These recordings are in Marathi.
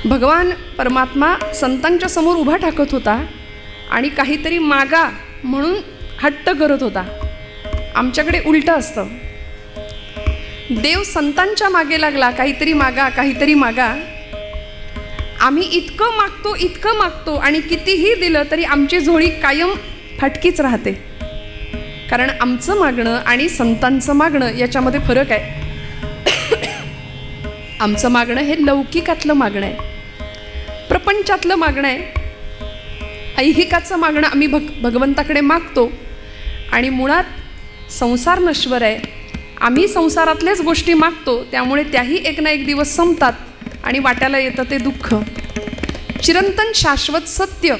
भगवान परमात्मा संतांच्या समोर उभा ठाकत होता आणि काहीतरी मागा म्हणून हट्ट करत होता. आमच्याकडे उलटं असतं. देव संतांच्या मागे लागला, काहीतरी मागा, काहीतरी मागा. आम्ही इतकं मागतो आणि कितीही दिलं तरी आमची झोळी कायम फाटकीच राहते. कारण आमचं मागणं आणि संतांचं मागणं याच्यामध्ये फरक आहे. आमचं मागणं हे लौकिकातलं मागणं आहे, प्रपंचातलं मागणं आहे, ऐहिकाचं मागणं आम्ही भगवंताकडे मागतो. आणि मुळात संसार नश्वर आहे. आम्ही संसारातल्याच गोष्टी मागतो, त्यामुळे त्याही एक ना एक दिवस संपतात आणि वाट्याला येतं ते दुःख. चिरंतन शाश्वत सत्य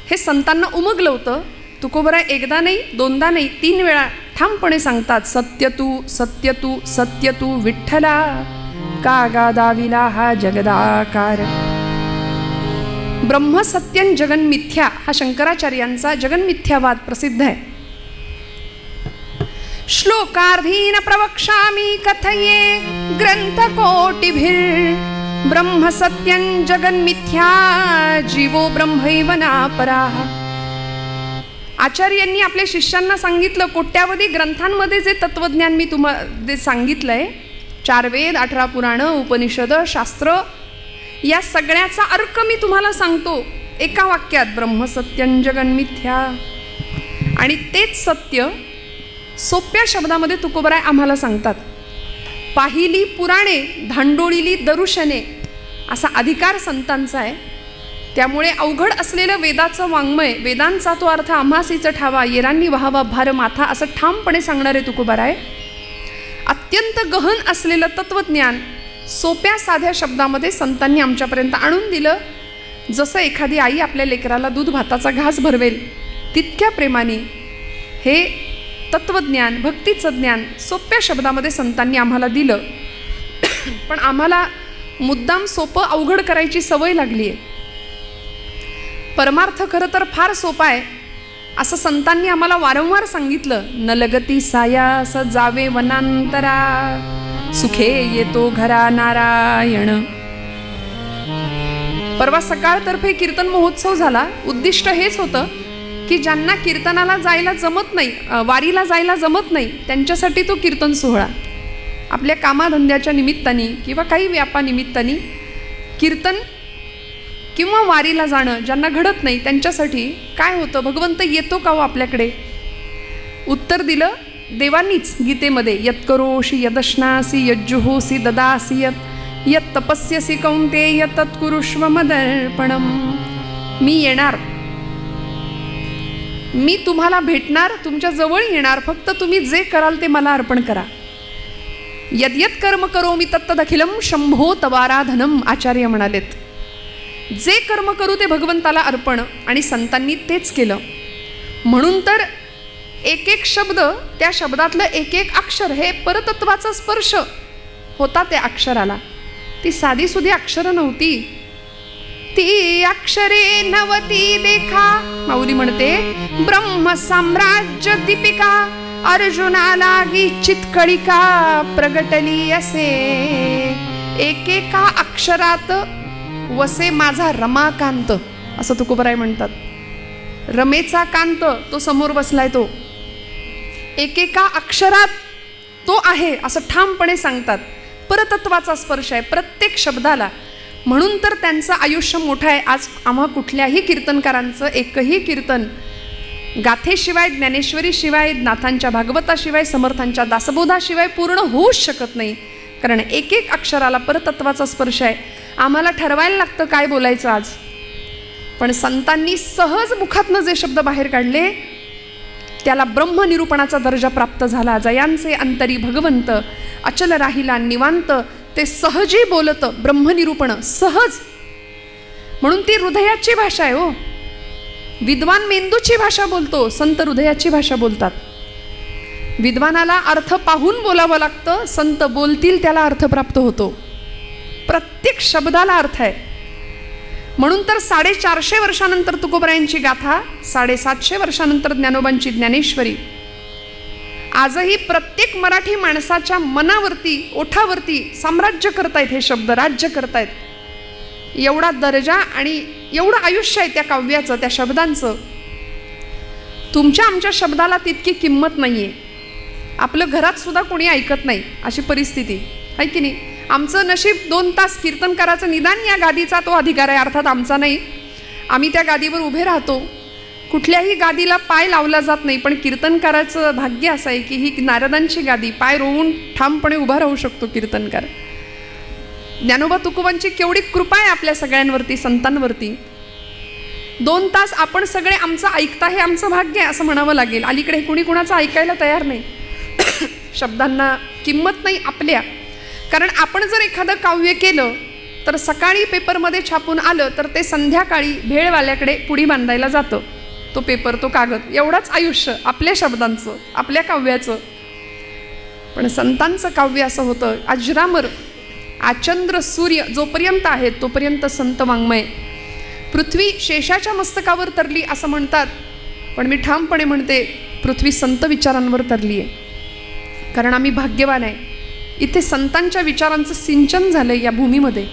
हे संतांना उमगलं होतं. तुकोबराय एकदा नाही, दोनदा नाही, 3 वेळा ठामपणे सांगतात, सत्य तू, सत्य तू, सत्य तू विठ्ठला, का गादाविला हा जगदाकार. ब्रह्म सत्यं जगन मिथ्या हा शंकराचार्यांचा जगन्मिथ्यावाद प्रसिद्ध आहे. श्लोकार्धीन प्रवक्ष्यामि कथये ग्रंथकोटिभिर्, ब्रह्म सत्यं जगन्मिथ्या जीवो ब्रह्मैव नापराः. आचार्यांनी आपल्या शिष्यांना सांगितलं, कोट्यावधी ग्रंथांमध्ये जे तत्वज्ञान मी तुम्हाला सांगितलंय, 4 वेद, 18 पुराणं, उपनिषद, शास्त्र, या सगळ्याचा अर्क मी तुम्हाला सांगतो एका वाक्यात, ब्रह्म सत्यं जगन्मिथ्या. आणि तेच सत्य सोप्या शब्दामध्ये तुकोबराय आम्हाला सांगतात. पाहिली पुराणे, धांडोळीली दरुशने असा अधिकार संतांचा आहे. त्यामुळे अवघड असलेलं वेदाचं वाङ्मय, वेदांचा तो अर्थ आम्हासीच ठावा, येरांनी व्हावा भार माथा, असं ठामपणे सांगणारे तुकोबराय. अत्यंत गहन असलेलं तत्वज्ञान सोप्या साध्या शब्दामध्ये संतांनी आमच्यापर्यंत आणून दिलं. जसं एखादी आई आपल्या लेकराला दूध भाताचा घास भरवेल, तितक्या प्रेमाने हे तत्वज्ञान, भक्तीचं ज्ञान सोप्या शब्दामध्ये संतांनी आम्हाला दिलं. पण आम्हाला मुद्दाम सोपं अवघड करायची सवय लागली आहे. परमार्थ खरं तर फार सोपा आहे असं संतांनी आम्हाला वारंवार सांगितलं. न लगती सायास जावे वनांतरा, सुखे येतो घरा नारायण. परवा सकाळतर्फे कीर्तन महोत्सव झाला. उद्दिष्ट हेच होतं की ज्यांना कीर्तनाला जायला जमत नाही, वारीला जायला जमत नाही, त्यांच्यासाठी तो कीर्तन सोहळा. आपल्या कामाधंद्याच्या निमित्ताने किंवा काही व्यापानिमित्ताने कीर्तन किंवा वारीला जाणं ज्यांना घडत नाही त्यांच्यासाठी काय होतं, भगवंत येतो का हो आपल्याकडे? उत्तर दिलं देवांनीच गीतेमध्ये, यत्करोषि यदश्नासी यज्जुहोसी ददासी यत् तपस्यसी कौंतेय तत्कुरुष्व मदर्पणम. मी येणार, मी तुम्हाला भेटणार, तुमच्या जवळ येणार, फक्त तुम्ही जे कराल ते मला अर्पण करा. यद्यत कर्म करोमि तत्तदखिलम शंभो तवाराधनम. आचार्य म्हणालेत, जे कर्म करू ते भगवंताला अर्पण. आणि संतांनी तेच केलं. म्हणून तर एक एक शब्द, त्या शब्दातलं एक एक अक्षर हे परतत्वाचा स्पर्श होता त्या अक्षराला. ती साधी सुधी अक्षरं नव्हती, ती अक्षरे नवती देखा. माऊली म्हणते, ब्रह्म साम्राज्य दीपिका अर्जुनाला गी चितकळिका प्रगटली असे. एकेका अक्षरात वसे माझा रमाकांत, असं तुकोबराय म्हणतात. रमेचा कांत तो समोर बसलाय, तो एकेका अक्षरात तो आहे असं ठामपणे सांगतात. परतत्वाचा स्पर्श आहे प्रत्येक शब्दाला. म्हणून तर त्यांचं आयुष्य मोठं आहे. आज आम्हा कुठल्याही कीर्तनकारांचं एकही कीर्तन गाथेशिवाय, ज्ञानेश्वरीशिवाय, नाथांच्या भागवताशिवाय, समर्थांच्या दासबोधाशिवाय पूर्ण होऊच शकत नाही. कारण एक एक अक्षराला परतत्वाचा स्पर्श आहे. आम्हाला ठरवायला लागतं काय बोलायचं आज. पण संतांनी सहज मुखातनं जे शब्द बाहेर काढले त्याला ब्रह्मनिरूपणाचा दर्जा प्राप्त झाला. जयांचे अंतरी भगवंत अचल राहिला निवांत. ते सहजी बोलत ब्रह्मनिरूपण सहज. म्हणून ती हृदयाची भाषा आहे हो. विद्वान मेंदूची भाषा बोलतो, संत हृदयाची भाषा बोलतात. विद्वानाला अर्थ पाहून बोलावं लागतं, संत बोलतील त्याला अर्थ प्राप्त होतो. प्रत्येक शब्दाला अर्थ आहे. म्हणून तर 450 वर्षानंतर तुकोबरायांची गाथा, 750 वर्षानंतर ज्ञानोबांची ज्ञानेश्वरी आजही प्रत्येक मराठी माणसाच्या मनावरती, ओठावरती साम्राज्य करतायत. हे शब्द राज्य करतायत. एवढा दर्जा आणि एवढं आयुष्य आहे त्या काव्याचं, त्या शब्दांचं. तुमच्या आमच्या शब्दाला तितकी किंमत नाही आहे. आपलं घरात सुद्धा कोणी ऐकत नाही अशी परिस्थिती आहे की नाही. आमचं नशीब 2 तास कीर्तन करायचं, निदान या गादीचा तो अधिकार आहे, अर्थात आमचा नाही. आम्ही त्या गादीवर उभे राहतो, कुठल्याही गादीला पाय लावला जात नाही. पण कीर्तनकाराचं भाग्य असं आहे की ही नारदांची गादी, पाय रोवून ठामपणे उभा राहू शकतो कीर्तनकार. ज्ञानोबा तुकोबांची केवढी कृपा आहे आपल्या सगळ्यांवरती, संतांवरती. 2 तास आपण सगळे आमचं ऐकता, हे आमचं भाग्य आहे असं म्हणावं लागेल. अलीकडे कुणी कुणाचं ऐकायला तयार नाही. शब्दांना किंमत नाही आपल्या. कारण आपण जर एखादं काव्य केलं तर सकाळी पेपरमध्ये छापून आलं तर ते संध्याकाळी भेळवाल्याकडे पुडी बांधायला जातं. तो पेपर, तो कागद, एवढंच आयुष्य आपल्या शब्दांचं, आपल्या काव्याचं. पण संतांचं काव्य असं होतं अजरामर. आचंद्र सूर्य जोपर्यंत आहेत तोपर्यंत संत वाङ्मय. पृथ्वी शेषाच्या मस्तकावर तरली असं म्हणतात, पण मी ठामपणे म्हणते पृथ्वी संत विचारांवर तरली आहे. कारण आम्ही भाग्यवान आहे, इथे संतांच्या विचारांचं सिंचन झालं या भूमीमध्ये.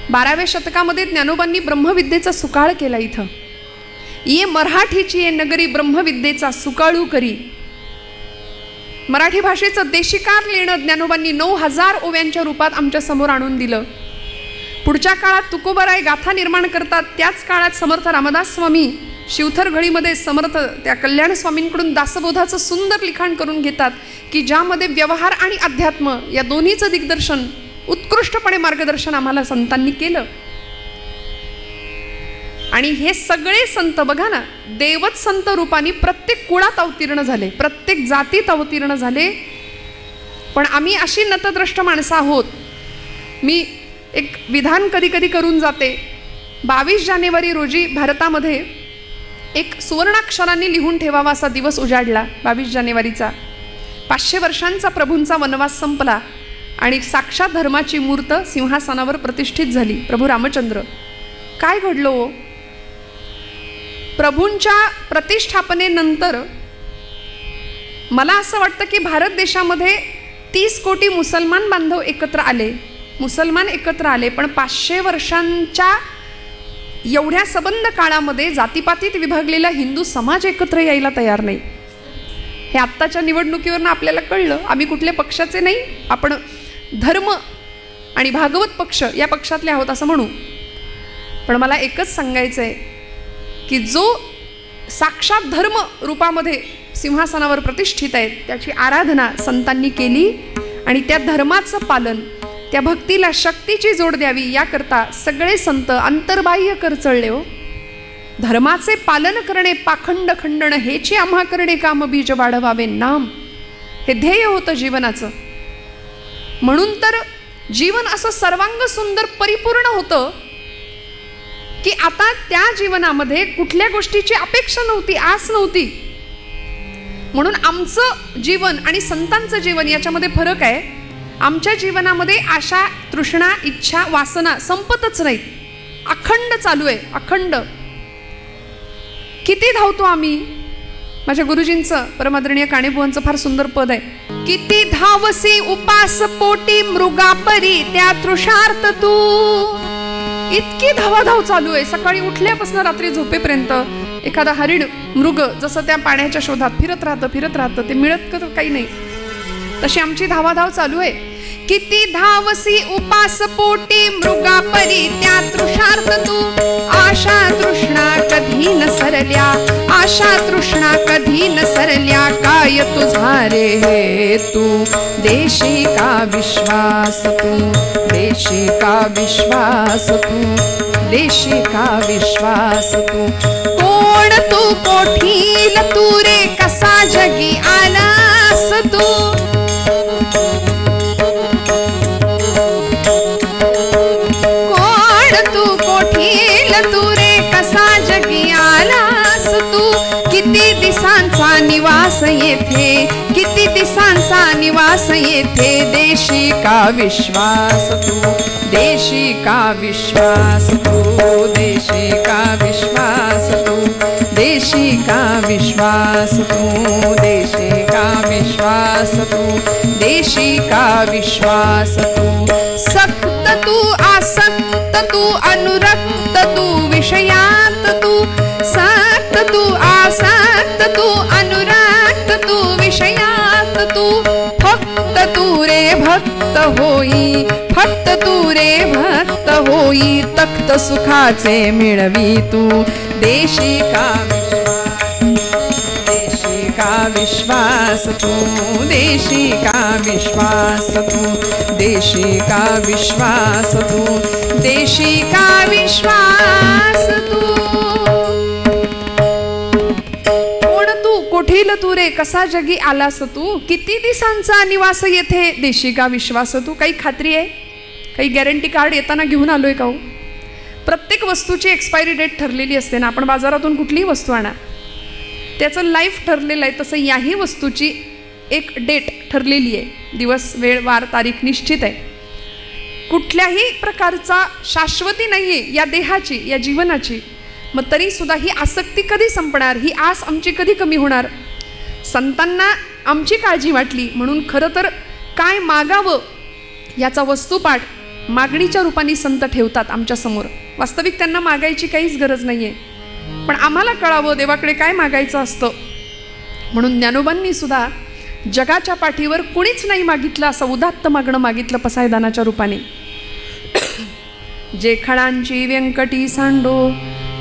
12व्या शतकामध्ये ज्ञानोबांनी ब्रह्मविद्येचा सुकाळ केला. इथं ये मराठीची ये नगरी ब्रह्मविद्येचा सुकाळू करी. मराठी भाषेचं देशिकार लेणं ज्ञानोबांनी 9000 ओव्यांच्या रूपात आमच्या समोर आणून दिलं. पुढच्या काळात तुकोबाराय गाथा निर्माण करतात. त्याच काळात समर्थ रामदास स्वामी शिवथर घळीमध्ये समर्थ त्या कल्याण स्वामींकडून दासबोधाचं सुंदर लिखाण करून घेतात की ज्यामध्ये व्यवहार आणि अध्यात्म या दोन्हीचं दिग्दर्शन, उत्कृष्टपणे मार्गदर्शन आम्हाला संतांनी केलं. आणि हे सगळे संत बघा ना, देवत संत रूपाने प्रत्येक कुळात अवतीर्ण झाले, प्रत्येक जातीत अवतीर्ण झाले. पण आम्ही अशी नतद्रष्ट माणसं आहोत. मी एक विधान कधी कधी करून जाते. 22 जानेवारी रोजी भारतामध्ये एक सुवर्णाक्षरांनी लिहून ठेवावा असा दिवस उजाडला. 22 जानेवारीचा 500 वर्षांचा प्रभूंचा वनवास संपला आणि साक्षात धर्माची मूर्त सिंहासनावर प्रतिष्ठित झाली, प्रभू रामचंद्र. काय घडलं हो? प्रभूंच्या प्रतिष्ठापनेनंतर मला असं वाटतं की भारत देशामध्ये 30 कोटी मुसलमान बांधव एकत्र आले, मुसलमान एकत्र आले. पण 500 वर्षांच्या एवढ्या सबंध काळामध्ये जातीपातीत विभागलेला हिंदू समाज एकत्र यायला तयार नाही. हे आत्ताच्या निवडणुकीवरनं आपल्याला कळलं. आम्ही कुठल्या पक्षाचे नाही, आपण धर्म आणि भागवत पक्ष या पक्षातले आहोत असं म्हणू. पण मला एकच सांगायचं आहे की जो साक्षात धर्म रूपामध्ये सिंहासनावर प्रतिष्ठित आहेत त्याची आराधना संतांनी केली आणि त्या धर्माचं पालन, त्या भक्तीला शक्तीची जोड द्यावी याकरता सगळे संत अंतर्बाह्य कर चळले हो. धर्माचे पालन करणे पाखंड खंडण हेची आम्हा करणे काम बीज वाढवावे नाम, हे ध्येय होतं जीवनाचं. म्हणून तर जीवन असं सर्वांग सुंदर परिपूर्ण होतं की आता त्या जीवनामध्ये कुठल्या गोष्टीची अपेक्षा नव्हती, आस नव्हती. म्हणून आमचं जीवन आणि संतांचं जीवन याच्यामध्ये फरक आहे. आमच्या जीवनामध्ये आशा, तृष्णा, इच्छा, वासना संपतच नाहीत, अखंड चालू आहे, अखंड. किती धावतो आम्ही. माझ्या गुरुजींचं, परमादरणीय काणेबुवांचं फार सुंदर पद आहे. किती धावसी उपास पोटी मृगापरी त्या तृषार्थ तू. इतकी धावाधाव चालू आहे. सकाळी उठल्यापासून रात्री झोपेपर्यंत एखादा हरिण, मृग जसं त्या पाण्याच्या शोधात फिरत राहतं, ते मिळत काही नाही, तशी आमची धावाधाव चालू आहे. किती धावसी उपास पोटी मृगापरी त्या तृषार्थ तू. आशा तृष्णा कधी न सरल्या, आशा तृष्णा कधी न सरल्या, काय तुझा रे तू देशी का विश्वास तू, देशी का विश्वास तू, देशी का विश्वास तू. कोण तू कोठील तू रे कसा जगी आलास तू. तू रे कसा जगी आलास तू. किती दिसांचा निवास येथे, किती दिसांचा निवास येथे, देशी का विश्वास तू, देशी का विश्वास तू, देशी का विश्वास तू, देशी का विश्वास तू, देशी का विश्वास तू, देशी का विश्वास तू. सक्त तू आसक्त तू तू विषयात तू सक्त तू आसक्त तू अनुरक्त तू विषयात तू फक्त तू रे भक्त होई फक्त तू रे भक्त होई तख्त सुखाचे मिळवी तू देशी का विश्वास तू देशी का विश्वास तू देशी का विश्वास तू देशी का विश्वास तू कोण तू कोठील तू रे कसा जगी आलास तू किती दिवसांचा निवास येथे देशी का विश्वास तू काही खात्री आहे काही गॅरंटी कार्ड येताना घेऊन आलोय का हो प्रत्येक वस्तूची एक्सपायरी डेट ठरलेली असते ना आपण बाजारातून कुठलीही वस्तू आणा त्याचं लाईफ ठरलेलं आहे तसं याही वस्तूची एक डेट ठरलेली आहे दिवस वेळ वार तारीख निश्चित आहे कुठल्याही प्रकारचा शाश्वती नाही आहे या देहाची या जीवनाची मग तरीसुद्धा ही आसक्ती कधी संपणार ही आस आमची कधी कमी होणार संतांना आमची काळजी वाटली म्हणून खरं तर काय मागावं याचा वस्तुपाठ मागणीच्या रूपाने संत ठेवतात आमच्यासमोर वास्तविक त्यांना मागायची काहीच गरज नाही आहे पण आम्हाला कळावं देवाकडे काय मागायचं असतं म्हणून ज्ञानोबांनी सुद्धा जगाच्या पाठीवर कुणीच नाही मागितलं असं उदात्त मागणं मागितलं पसायदानाच्या रूपाने जे खणांची व्यंकटी सांडो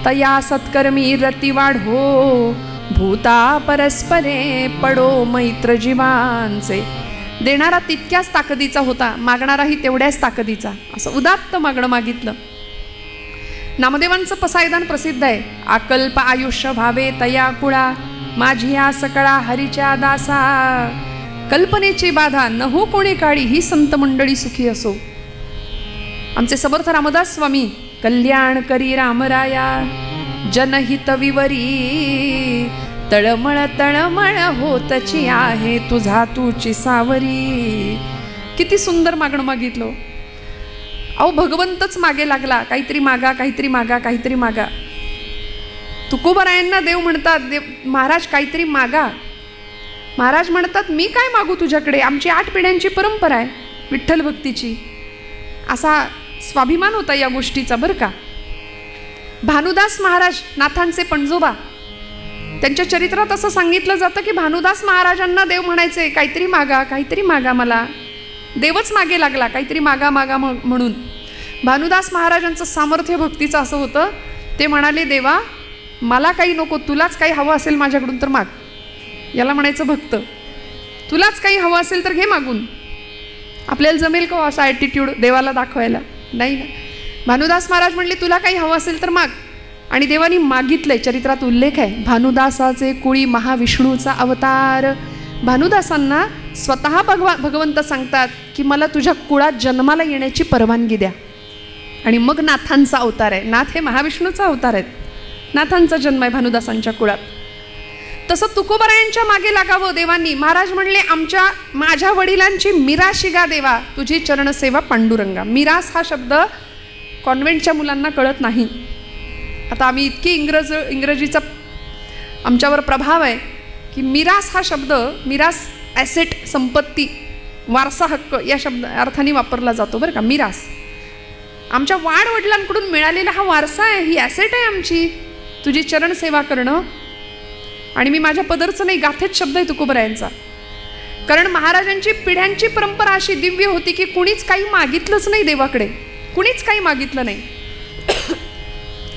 तया सत्कर्मी रती वाढो भूता परस्परे पडो मैत्र जीवांचे देणारा तितक्याच ताकदीचा होता मागणाराही तेवढ्याच ताकदीचा असं उदात्त मागणं मागितलं नामदेवांचं पसायदान प्रसिद्ध आहे आकल्प आयुष्य भावे तया कुळा माझी या सकळा हरीच्या दासा कल्पनेची बाधा न हो कोणी काळी ही संत मंडळी सुखी असो आमचे समर्थ रामदास स्वामी कल्याण करी रामराया जनहित विवरी तळमळ तळमळ होतची आहे तुझा तुची सावरी किती सुंदर मागणं मागितलं अहो भगवंतच मागे लागला काहीतरी मागा काहीतरी मागा काहीतरी मागा तुकोबारायांना देव म्हणतात देव महाराज काहीतरी मागा महाराज म्हणतात मी काय मागू तुझ्याकडे आमची 8 पिढ्यांची परंपरा आहे विठ्ठल भक्तीची असा स्वाभिमान होता या गोष्टीचा बरं का भानुदास महाराज नाथांचे पणजोबा त्यांच्या चरित्रात असं सांगितलं जातं की भानुदास महाराजांना देव म्हणायचे काहीतरी मागा मला देवच मागे लागला काहीतरी मागा म्हणून भानुदास महाराजांचं सामर्थ्य भक्तीचं असं होतं ते म्हणाले देवा मला काही नको तुलाच काही हवं असेल माझ्याकडून तर माग याला म्हणायचं भक्त तुलाच काही हवं असेल तर घे मागून आपल्याला जमेल का असा ॲटिट्यूड देवाला दाखवायला नाही ना भानुदास महाराज म्हणले तुला काही हवं असेल तर माग आणि देवानी मागितलंय चरित्रात उल्लेख आहे भानुदासाचे कुळी महाविष्णूचा अवतार भानुदासांना स्वतः भगवंत सांगतात की मला तुझ्या कुळात जन्माला येण्याची परवानगी द्या आणि मग नाथांचा अवतार आहे नाथ हे महाविष्णूचा अवतार आहेत नाथांचा जन्म आहे भानुदासांच्या कुळात तसं तुकोबारायांच्या मागे लागावं देवांनी महाराज म्हणले माझ्या वडिलांची मिराशी गा देवा तुझी चरणसेवा पांडुरंगा मिरास हा शब्द कॉन्व्हेंटच्या मुलांना कळत नाही आता आम्ही इतकी इंग्रजीचा आमच्यावर प्रभाव आहे की मिरास हा शब्द मिरास ॲसेट संपत्ती वारसा हक्क या शब्द अर्थाने वापरला जातो बरं का मिरास आमच्या वाडवडिलांकडून मिळालेला हा वारसा आहे ही ॲसेट आहे आमची तुझी चरण सेवा करणं आणि मी माझ्या पदरचं नाही गाथेच शब्द आहे तुकोबारायांचा कारण महाराजांची पिढ्यांची परंपरा अशी दिव्य होती की कुणीच काही मागितलंच नाही देवाकडे कुणीच काही मागितलं नाही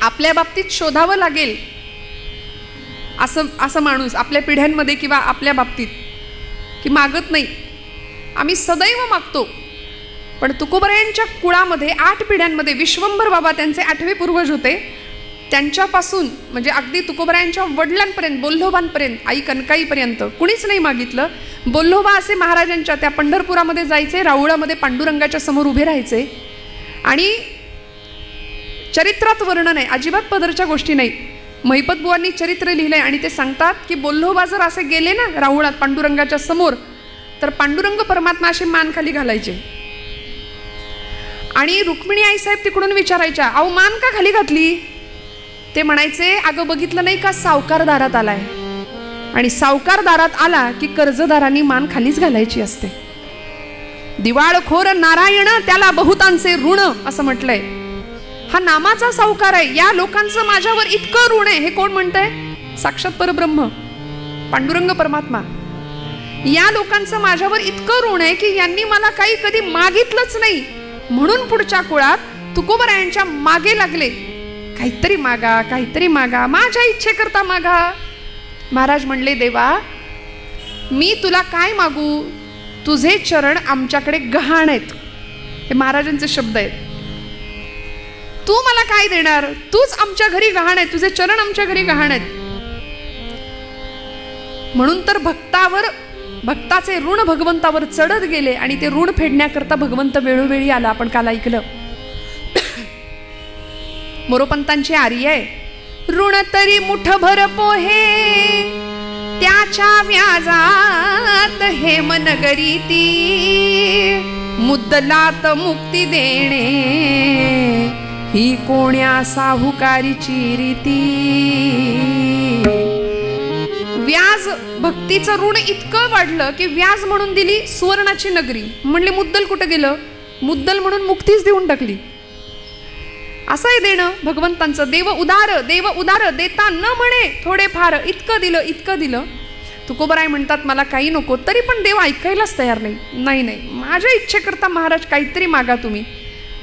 आपल्या बाबतीत शोधावं लागेल असं माणूस आपल्या पिढ्यांमध्ये किंवा आपल्या बाबतीत की मागत नाही आम्ही सदैव मागतो पण तुकोबारायांच्या कुळामध्ये 8 पिढ्यांमध्ये विश्वंभर बाबा त्यांचे 8वे पूर्वज होते त्यांच्यापासून म्हणजे अगदी तुकोबारायांच्या वडिलांपर्यंत बोल्लोबांपर्यंत आई कनकाईपर्यंत कुणीच नाही मागितलं बोल्लोबा असे महाराजांच्या त्या पंढरपुरामध्ये जायचे राऊळामध्ये पांडुरंगाच्या समोर उभे राहायचे आणि चरित्रात वर्णन आहे अजिबात पदरच्या गोष्टी नाही महिपत बुवांनी चरित्र लिहिलंय आणि ते सांगतात की बोल्लोबा जर असे गेले ना राऊळात पांडुरंगाच्या समोर तर पांडुरंग परमात्मा अशी मान खाली घालायचे आणि रुक्मिणी आईसाहेब तिकडून विचारायच्या अहो मान का खाली घातली ते म्हणायचे अगं बघितलं नाही का सावकार दारात आलाय आणि सावकार दारात आला की कर्जदारांनी मान खालीच घालायची असते दिवाळखोर नारायण त्याला बहुतांचे ऋण असं म्हटलंय हा नामाचा सावकार आहे. या लोकांचं माझ्यावर इतकं ऋण आहे. हे कोण म्हणतंय? साक्षात परब्रह्म पांडुरंग परमात्मा. या लोकांचं माझ्यावर इतकं ऋण आहे की यांनी मला काही कधी मागितलंच नाही, म्हणून पुढच्या कुळात तुकोबरायांच्या मागे लागले. काहीतरी मागा, काहीतरी मागा, माझ्या इच्छेकरता मागा. महाराज म्हणले, देवा मी तुला काय मागू? तुझे चरण आमच्याकडे गहाण आहेत. हे महाराजांचे शब्द आहेत. तू मला काय देणार? तूच आमच्या घरी गहाण आहे, तुझे चरण आमच्या घरी गहाण आहेत. म्हणून तर भक्ताचे ऋण भगवंतावर चढत गेले आणि ते ऋण फेडण्याकरता भगवंत वेळोवेळी आला. आपण काल ऐकलं. मोरोपंतांची आर्य आहे, ऋण तरी मुठभर पोहे त्याच्या व्याजात हे मन करीती, मुद्दलात मुक्ती देणे ही कोण्या साहुकारीची रीती. व्याज भक्तीचं ऋण इतकं वाढलं की व्याज म्हणून दिली सुवर्णाची नगरी. म्हणले मुद्दल कुठं गेलं? मुद्दल म्हणून मुक्तीच देऊन टाकली. असं आहे देणं भगवंतांचं. देव उदार देता न म्हणे थोडे फार, इतकं दिलं इतकं दिलं. तुकोबराय म्हणतात मला काही नको, तरी पण देव ऐकायलाच तयार नाही. नाही, माझ्या इच्छेकरता महाराज काहीतरी मागा तुम्ही.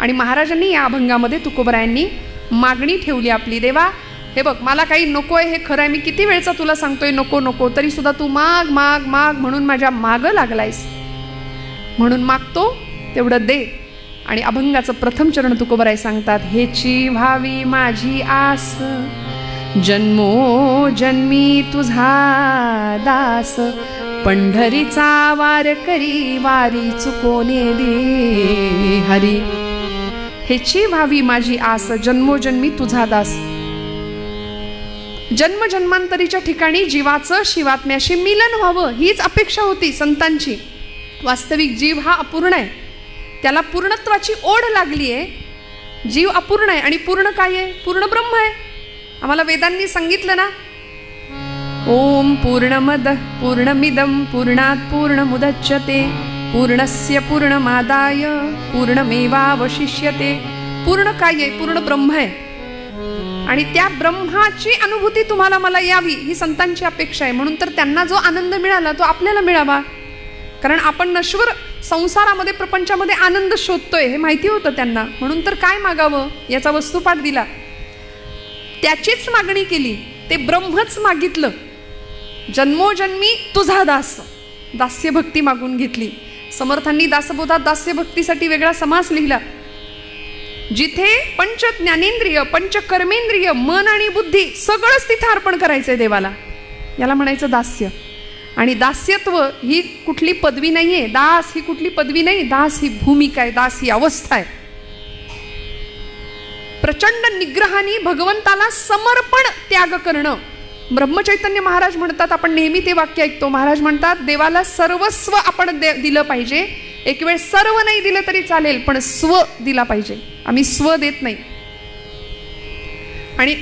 आणि महाराजांनी या अभंगामध्ये तुकोबरायांनी मागणी ठेवली आपली. देवा हे बघ, मला काही नको आहे हे खरं आहे, मी किती वेळचा तुला सांगतोय नको नको, तरी सुद्धा तू माग माग माग म्हणून माझ्या मागं लागलायस, म्हणून मागतो तेवढं दे. आणि अभंगाचं प्रथम चरण तुकोबराय सांगतात, हेची व्हावी माझी आस जन्मो जन्मी तुझा दास, पंढरीचा वार करी वारी चुकोने दे हरी. हेची व्हावी माझी आस जन्मोजन्मी तुझा दास. जन्मजन्मांतरीच्या ठिकाणी जीवाचं शिवात्म्याशी मिलन व्हावं हीच अपेक्षा होती संतांची. वास्तविक जीव हा अपूर्ण आहे, त्याला पूर्णत्वाची ओढ लागली आहे. जीव अपूर्ण आहे आणि पूर्ण काय आहे? पूर्ण ब्रह्म आहे. आम्हाला वेदांनी सांगितलं ना, ओम पूर्णमद पूर्णमिदं पूर्णात् पूर्णमुदच्यते पूर्णस्य पूर्णमादाय पूर्णमेवावशिष्यते. पूर्ण काय आहे? पूर्ण ब्रह्म आहे. आणि त्या ब्रह्माची अनुभूती तुम्हाला मला यावी ही संतांची अपेक्षा आहे. म्हणून तर त्यांना जो आनंद मिळाला तो आपल्याला मिळावा. कारण आपण नश्वर संसारामध्ये प्रपंचामध्ये आनंद शोधतोय हे माहिती होतं त्यांना. म्हणून तर काय मागावं याचा वस्तुपाठ दिला, त्याचीच मागणी केली. ते ब्रह्मच मागितलं. जन्मोजन्मी तुझा दास, दास्य भक्ती मागून घेतली. समर्थांनी दासबोधात दास्य भक्तीसाठी वेगळा समास लिहिला. जिथे पंच ज्ञानेंद्रिय पंच कर्मेंद्रिय मन आणि बुद्धी सगळंच तिथे अर्पण करायचंय देवाला, याला म्हणायचं दास्य. आणि दास्यत्व ही कुठली पदवी नाहीये, दास ही कुठली पदवी नाही, दास ही भूमिका आहे, दास ही अवस्था आहे. प्रचंड निग्रहाने भगवंताला समर्पण त्याग करणं. ब्रह्मचैतन्य महाराज म्हणतात, आपण नेहमी ते वाक्य ऐकतो, महाराज म्हणतात देवाला सर्वस्व आपण दिलं पाहिजे. एक वेळ सर्व नाही दिलं तरी चालेल, पण स्व दिला पाहिजे. आम्ही स्व देत नाही आणि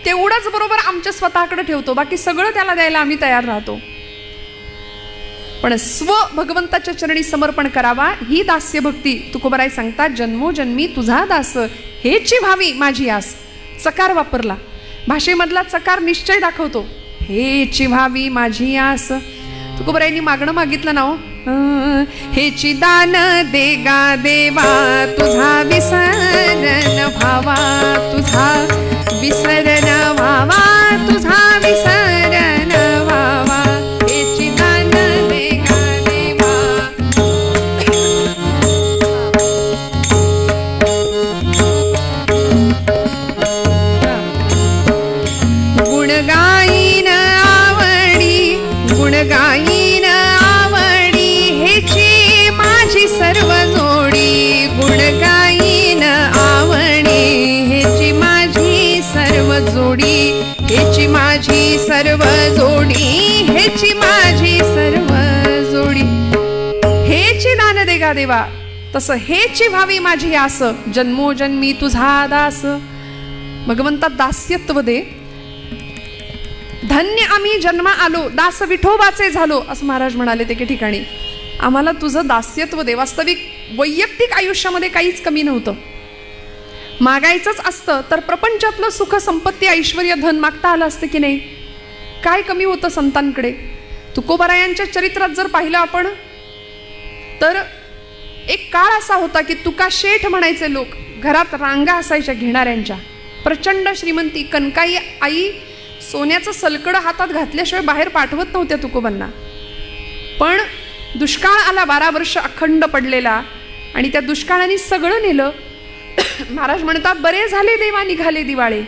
तेवढंच बरोबर आमच्या स्वतःकडे ठेवतो, बाकी सगळं त्याला द्यायला आम्ही तयार राहतो. पण स्व भगवंताच्या चरणी समर्पण करावा ही दास्य भक्ती. तुकोबराय सांगतात, जन्मोजन्मी तुझा दास हेची व्हावी माझी आस. चकार वापरला, भाषेमधला चकार निश्चय दाखवतो. हेची व्हावी माझी आस. तुकोबरायांनी मागणं मागितलं ना, हेची दान देगा देवा तुझा विसरण व्हावा, तुझा विसरण व्हावा, तुझा विसरण व्हावा. हेची दान देगा देवा. गुणगायीन आवडी, गुणगायीन आवडी, हेची माझी सर्व जोडी. गुणगायीन आवडी, हेची माझी सर्व जोडी, हेची माझी सर्व जोडी, हेची माझी सर्व जोडी. हेची दान देगा देवा, तसं हेची व्हावी माझी आस जन्मोजन्मी तुझा दास. भगवंता दास्यत्व दे. धन्य आम्ही जन्मा आलो, दास विठोबाचे झालो, असं महाराज म्हणाले ते ठिकाणी. आम्हाला तुझं दास्यत्व दे. वास्तविक वैयक्तिक आयुष्यामध्ये काहीच कमी नव्हतं, मागायचंच असतं तर प्रपंचातलं सुख संपत्ती ऐश्वर्य धन मागता आलं असतं की नाही? काय कमी होतं संतांकडे? तुकोबारायांच्या चरित्रात जर पाहिलं आपण तर एक काळ असा होता की तुका शेठ म्हणायचे लोक, घरात रांगा असायच्या घेणाऱ्यांच्या, प्रचंड श्रीमंती. कनकाई आई सोन्याचं सलकडं हातात घातल्याशिवाय बाहेर पाठवत नव्हत्या तुकोबांना. पण दुष्काळ आला, 12 वर्ष अखंड पडलेला, आणि त्या दुष्काळाने सगळं नेलं. महाराज म्हणतात, बरे झाले देवा निघाले दिवाळे,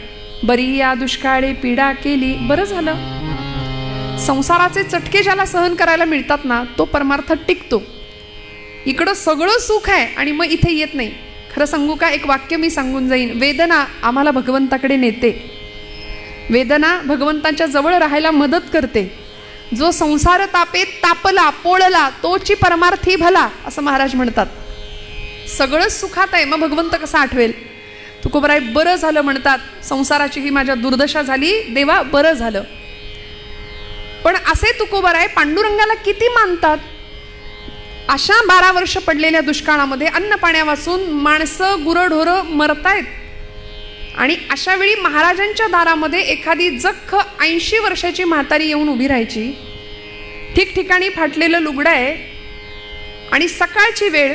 बरी या दुष्काळे पीडा केली. बरं झालं. संसाराचे चटके ज्याला सहन करायला मिळतात ना, तो परमार्थ टिकतो. इकडं सगळं सुख आहे आणि मग इथे येत नाही. खरं सांगू का, एक वाक्य मी सांगून जाईन. वेदना आम्हाला भगवंताकडे नेते. वेदना भगवंताच्या जवळ राहायला मदत करते. जो संसार तापेत तापला पोळला तोची परमार्थी भला, असं महाराज म्हणतात. सगळंच सुखात आहे, मग भगवंत कसा आठवेल? तुकोबाराय बरं झालं म्हणतात, संसाराची ही माझ्या दुर्दशा झाली, देवा बरं झालं. पण असे तुकोबाराय पांडुरंगाला किती मानतात. अशा 12 वर्ष पडलेल्या दुष्काळामध्ये अन्न पाण्यावाचून माणसं गुरंढोरं मरतायत, आणि अशा वेळी महाराजांच्या दारामध्ये एखादी जख्ख 80 वर्षाची म्हातारी येऊन उभी राहायची. ठिकठिकाणी फाटलेलं लुगडं आहे, आणि सकाळची वेळ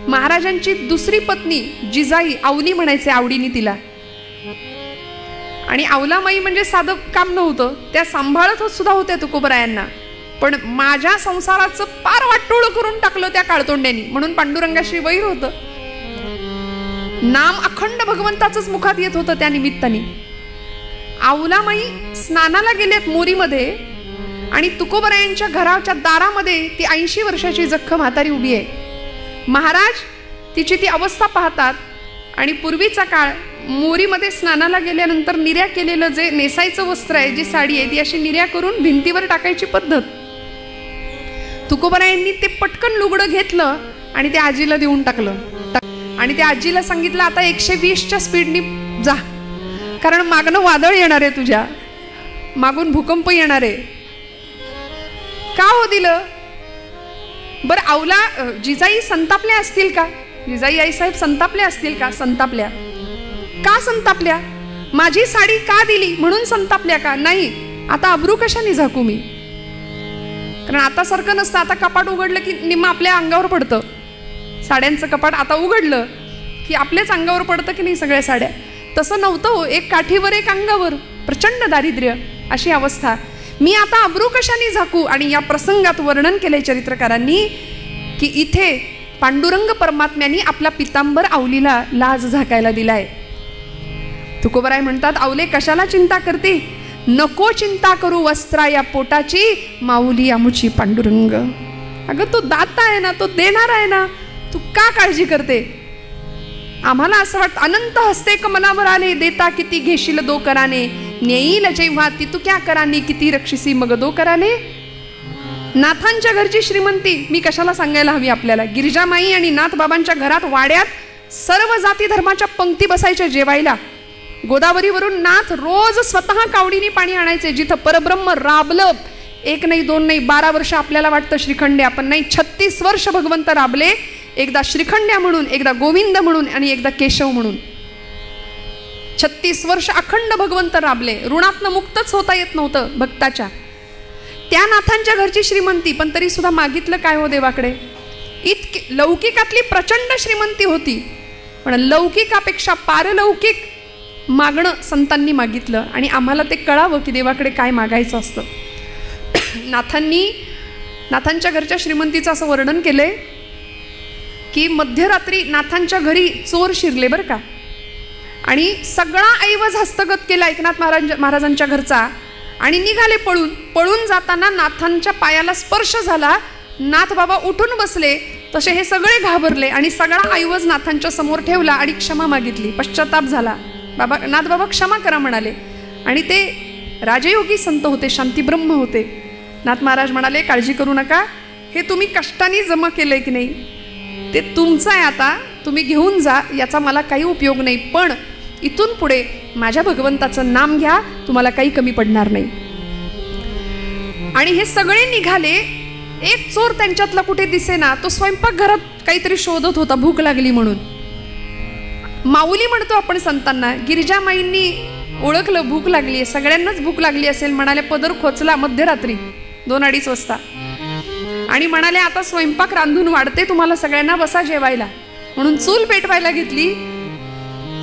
महाराजांची दुसरी पत्नी जिजाई, आवली म्हणायचे आवडीने तिला, आणि आवलामाई म्हणजे साधं काम नव्हतं, त्या सांभाळत सुद्धा होत्या तुकोबारायांना. पण माझ्या संसाराचं पार वाटोळ करून टाकलं त्या काळतोंड्यांनी, म्हणून पांडुरंगाशी वैर होतं. नाम अखंड भगवंताचंच मुखात येत होतं त्या निमित्ताने. आवलामाई स्नानाला गेलेत मोरीमध्ये, आणि तुकोबारायांच्या घराच्या दारामध्ये ती 80 वर्षाची जख्ख म्हातारी उभी आहे. महाराज तिची ती अवस्था पाहतात, आणि पूर्वीचा काळ मोरीमध्ये स्नानाला गेल्यानंतर निर्या केलेलं जे नेसायचं वस्त्र आहे, जी साडी आहे, ती अशी निर्या करून भिंतीवर टाकायची पद्धत. तुकोबारायांनी ते पटकन लुगडं घेतलं आणि त्या आजीला देऊन टाकलं, आणि त्या आजीला सांगितलं, आता 120च्या स्पीडनी जा, कारण मागणं वादळ येणार आहे, तुझ्या मागून भूकंप येणार आहे. का हो दिलं बरं? आवला जिजाई संतापल्या असतील का? जिजाई आईसाहेब संतापल्या असतील का? संतापल्या. का संतापल्या? माझी साडी का दिली म्हणून संतापल्या का? नाही. आता अब्रू कशाने झाकू मी? कारण आता सारखं नसतं. आता कपाट उघडलं की निम्म आपल्या अंगावर पडतं. साड्यांचं कपाट आता उघडलं की आपल्याच अंगावर पडतं की नाही सगळ्या साड्या. तसं नव्हतं हो. एक काठीवर एक अंगावर, प्रचंड दारिद्र्य, अशी अवस्था. मी आता अब्रू कशाने झाकू? आणि या प्रसंगात वर्णन केलंय चरित्रकारांनी की इथे पांडुरंग परमात्म्यांनी आपला पितांबर आवलीला लाज झाकायला दिलाय. तुकोबाराय म्हणतात, आवले कशाला चिंता करते? नको चिंता करू वस्त्रा या पोटाची, माऊली आमुची पांडुरंग. अगं तो दाता आहे ना, तो देणार आहे ना, तू का काळजी करते? आम्हाला असं वाटतं, अनंत हस्ते कमलावर आले, देता किती घेशील दो कराने, नेईल जेव्हा ती तू क्या कराने, किती रक्षिसी मग दो कराने. नाथांच्या घरची श्रीमंती मी कशाला सांगायला हवी आपल्याला. गिरिजामाई आणि नाथबाबांच्या घरात वाड्यात सर्व जाती धर्माच्या पंक्ती बसायच्या जेवायला. गोदावरीवरून नाथ रोज स्वतः कावडीने पाणी आणायचे. जिथं परब्रह्म राबलं, 1 नाही 2 नाही 12 वर्ष आपल्याला वाटतं श्रीखंड्या, पण नाही, 36 वर्ष भगवंत राबले. एकदा श्रीखंड्या म्हणून, एकदा गोविंद म्हणून, आणि एकदा केशव म्हणून. 36 वर्ष अखंड भगवंत राबले. ऋणातनं मुक्तच होता येत नव्हतं भक्ताच्या. त्या नाथांच्या घरची श्रीमंती, पण तरी सुद्धा मागितलं काय हो देवाकडे? इतकी लौकिकातली प्रचंड श्रीमंती होती, पण लौकिकापेक्षा पारलौकिक मागणं संतांनी मागितलं. आणि आम्हाला ते कळावं की देवाकडे काय मागायचं असतं. नाथांच्या घरच्या श्रीमंतीचं असं वर्णन केलंय की मध्यरात्री नाथांच्या घरी चोर शिरले बरं का, आणि सगळा ऐवज हस्तगत केला एकनाथ महाराजांच्या घरचा, आणि निघाले पळून. पळून जाताना नाथांच्या पायाला स्पर्श झाला. नाथ बाबा उठून बसले, तसे हे सगळे घाबरले, आणि सगळा ऐवज नाथांच्या समोर ठेवला आणि क्षमा मागितली. पश्चाताप झाला. नाथ बाबा क्षमा करा म्हणाले. आणि ते राजयोगी संत होते, शांतीब्रह्म होते. नाथ महाराज म्हणाले, काळजी करू नका, हे तुम्ही कष्टाने जमा केलंय की नाही ते तुमचं आहे, आता तुम्ही घेऊन जा, याचा मला काही उपयोग नाही, पण इथून पुढे माझ्या भगवंताचं नाम घ्या, तुम्हाला काही कमी पडणार नाही. आणि हे सगळे निघाले. एक चोर त्यांच्यातला कुठे दिसेना. तो स्वयंपाकघरात काहीतरी शोधत होता, भूक लागली म्हणून. माऊली म्हणतो आपण संतांना. गिरिजामाईंनी ओळखलं भूक लागली आहे, सगळ्यांनाच भूक लागली असेल. म्हणाले पदर खोचला मध्यरात्री 2-2:30 वाजता आणि म्हणाले आता स्वयंपाक रांधून वाढते, तुम्हाला सगळ्यांना बसा जेवायला. म्हणून चूल पेटवायला घेतली.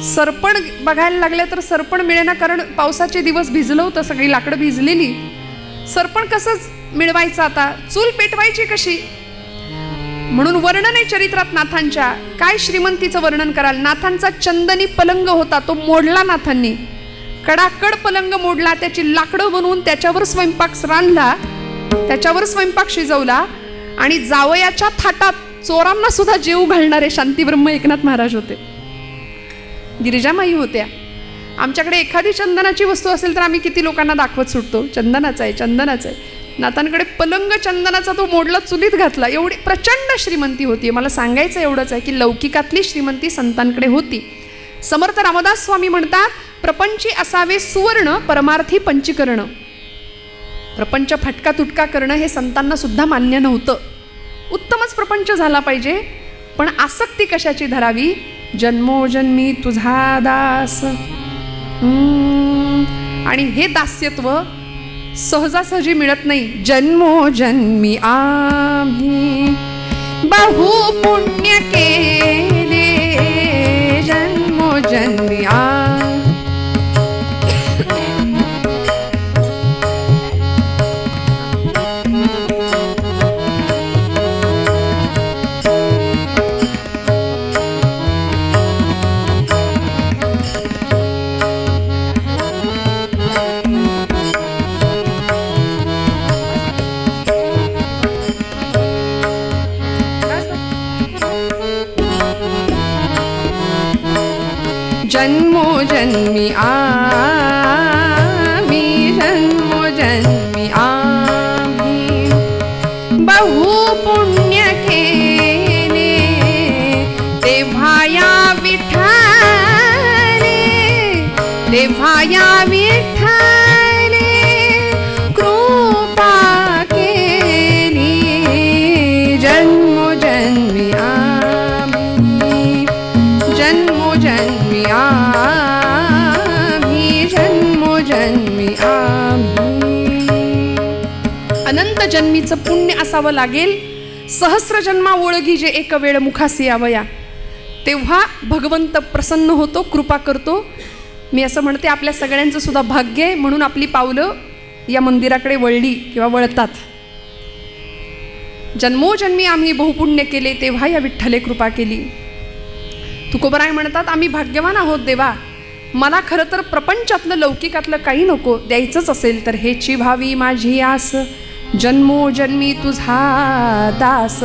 सरपण बघायला लागले तर सरपण मिळेना, कारण पावसाचे दिवस भिजलं होतं, सगळी लाकडं भिजलेली. सरपण कसंच मिळवायचं आता, चूल पेटवायची कशी. म्हणून वर्णन आहे चरित्रात नाथांच्या. काय श्रीमंतीचं वर्णन कराल. नाथांचा चंदनी पलंग होता, तो मोडला नाथांनी. कडाकड पलंग मोडला, त्याची लाकडं बनवून त्याच्यावर स्वयंपाक रांधला, त्याच्यावर स्वयंपाक शिजवला. आणि जावयाच्या थाटात चोरांना सुद्धा जेव घालणारे शांतीब्रह्म एकनाथ महाराज होते, गिरिजामाई होत्या. आमच्याकडे एखादी चंदनाची वस्तू असेल तर आम्ही किती लोकांना दाखवत सुटतो, चंदनाचं आहे चंदनाचं आहे. नाथांकडे पलंग चंदनाचा तो मोडला, चुलीत घातला. एवढी प्रचंड श्रीमंती होती. मला सांगायचं एवढंच आहे की लौकिकातली श्रीमंती संतांकडे होती. समर्थ रामदास स्वामी म्हणतात प्रपंची असावे सुवर्ण, परमार्थी पंचीकरण. प्रपंच फटका तुटका करणं हे संतांना सुद्धा मान्य नव्हतं. उत्तमच प्रपंच झाला पाहिजे, पण आसक्ती कशाची धरावी. जन्मोजन्मी तुझा दास. आणि हे दास्यत्व सहजासहजी मिळत नाही. जन्मोजन्मी आम्ही बहु पुण्य केले, जन्मोजन्मी जन्मोजन्मी आम्ही, जन्मोजन्मी आम्ही बहु पुण्य केले, तेव्हा या विठ्ठले, तेव्हा या विठ्ठले कृपा केली. जन्मोजन्मी आम्ही, जन्मोजन्मी आम्ही, जन्मोजन्मी आम्ही. अनंत जन्मीचं पुण्य असावं लागेल. सहस्र जन्मा ओळगी जे एक वेळ मुखासी यावया, तेव्हा भगवंत प्रसन्न होतो, कृपा करतो. मी असं म्हणते आपल्या सगळ्यांचं सुद्धा भाग्य आहे, म्हणून आपली पावलं या मंदिराकडे वळली किंवा वळतात. जन्मोजन्मी आम्ही बहुपुण्य केले, तेव्हा या विठ्ठले कृपा केली. तुकोबराय म्हणतात आम्ही भाग्यवान आहोत देवा, मला खरं तर प्रपंचातलं लौकिकातलं काही नको, द्यायचंच असेल तर हेची भावी माझी आस. जन्मोजन्मी तुझा दास,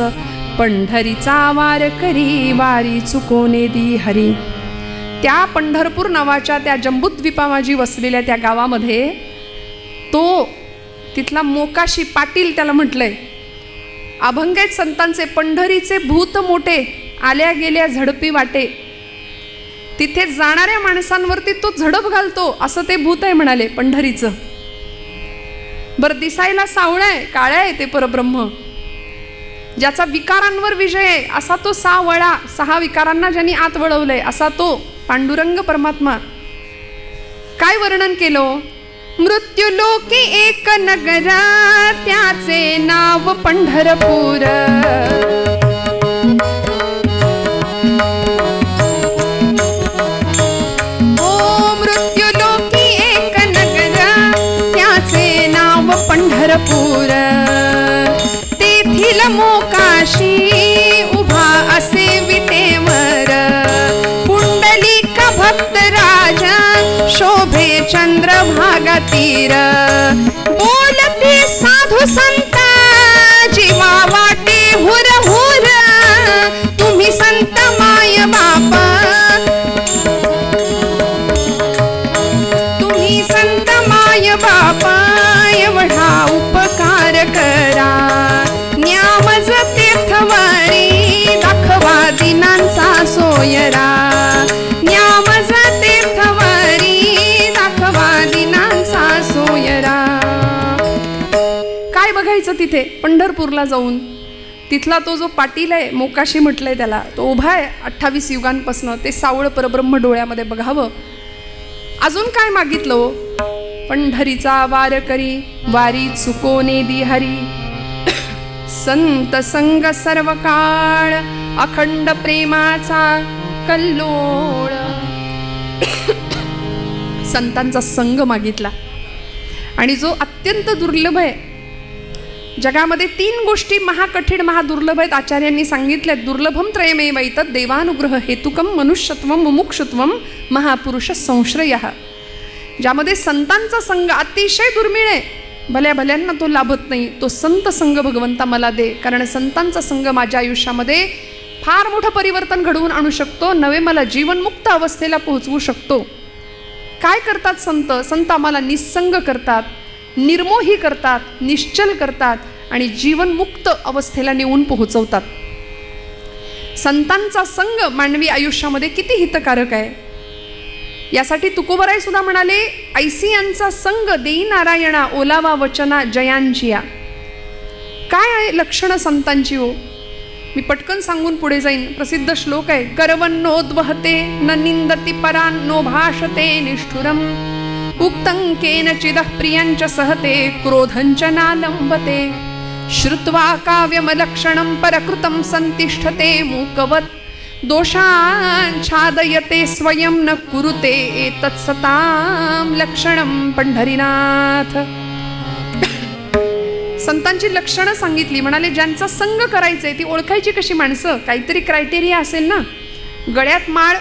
पंढरीचा वार करी, वारी चुकोने दी हरी. त्या पंढरपूर नावाच्या त्या जंबूद्वीपामाजी वसलेल्या त्या गावामध्ये तो तिथला मोकाशी पाटील त्याला म्हटलंय. अभंग आहेत संतांचे. पंढरीचे भूत मोठे, आल्या गेल्या झडपी वाटे. तिथे जाणाऱ्या माणसांवरती तो झडप घालतो, असं ते भूत आहे म्हणाले पंढरीचं. बरं दिसायला सावळा आहे, काळ्या आहे ते परब्रह्म, ज्याचा विकारांवर विजय आहे, असा तो 6 वळा, 6 विकारांना ज्यांनी आत वळवलंय असा तो पांडुरंग परमात्मा. काय वर्णन केलं. मृत्युलोकी एक नगर, त्याचे नाव पंढरपूर. पंढरपूर तेथील मोकाशी उभा असे विटेवर, पुंडलिक भक्त राजा शोभे चंद्रभागा तीर. बोलते साधू संत जीवा वाटे हुर हुर, तुम्ही संत माय बापा, तुम्ही संत माय बापा एवढा उपकार करा. न्यामज तीर्थवारी दाखवा दिनांचा सोयरा, न्यामज तीर्थवारी दाखवा दिनांचा सोयरा. काय बघायचं तिथे पंढरपूरला जाऊन. तिथला तो जो पाटील आहे, मोकाशी म्हटलंय त्याला, तो उभा आहे 28 युगांपासनं, ते सावळ परब्रह्म डोळ्यामध्ये बघावं. अजून काय मागितलं? पंढरीचा वार करी वारी चुकोने दी हरी, संत संग सर्व काळ अखंड प्रेमाचा कल्लोळ. संतांचा संग मागितला. आणि जो अत्यंत दुर्लभ आहे जगामध्ये, 3 गोष्टी महाकठीण महादुर्लभ आहेत आचार्यांनी सांगितल्या. दुर्लभम त्रयमेव एतत् देवानुग्रह हेतुकम मनुष्यत्वम मुमुक्षुत्वम महापुरुष संश्रयः. ज्यामध्ये संतांचा संग अतिशय दुर्मिळ आहे, भल्या भल्यांना तो लाभत नाही. तो संत संग भगवंता मला दे, कारण संतांचा संग माझ्या आयुष्यामध्ये फार मोठं परिवर्तन घडवून आणू शकतो, नवे मला जीवनमुक्त अवस्थेला पोहोचवू शकतो. काय करतात संत? संत आम्हाला निस्संग करतात, निर्मोही करतात, निश्चल करतात आणि जीवनमुक्त अवस्थेला नेऊन पोहोचवतात. संतांचा संग मानवी आयुष्यामध्ये किती हितकारक आहे. यासाठी तुकोबराय सुद्धा म्हणाले, ऐसी यांचा संग देई नारायणा ओलावा वचना जयांचिया. काय आहे लक्षणं संतांची हो? मी पटकन सांगून पुढे जाईन. प्रसिद्ध श्लोक आहे, गर्वन्नोद्वहते न निंदति परान् नो भाषते निष्ठुरम उक्तं केनचिदः प्रियञ्च सहते क्रोधञ्च नालम्बते श्रुत्वा काव्यमलक्षणं परकृतं संतिष्ठते मूकवत् दोषाच्छादयते स्वयं न कुरुते एतत्सतां लक्षणं पंढरीनाथ. संतांची लक्षणं सांगितली. म्हणाले ज्यांचा संग करायचंय ती ओळखायची कशी माणसं? काहीतरी क्रायटेरिया असेल ना. गळ्यात माळ,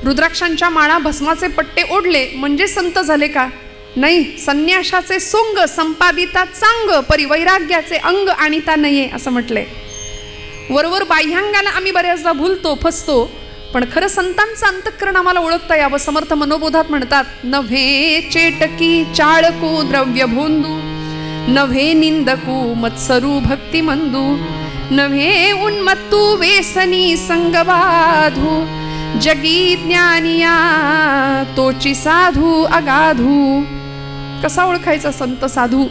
रुद्राक्षांच्या माळा, भस्माचे पट्टे ओढले म्हणजे संत झाले का? नाही. संन्याशाचे सोंग संपादिता चांग परिवैराग्याचे अंग आणिता नये असं म्हटलंय. वरवर बाह्यांगाला आम्ही बऱ्याचदा भूलतो, फसतो, पण खरं संतांचं अंतःकरण आम्हाला ओळखता यावं. समर्थ मनोबोधात म्हणतात, नव्हे चेटकी चाळको द्रव्य भोंदू, नव्हे निंदकू मत्सरू भक्ती मंदू, नव्हे उन्मत्तू वेसनी संगबाधू, जगी ज्ञानिया तोची साधू अगाधू. कसा ओळखायचा संत साधू?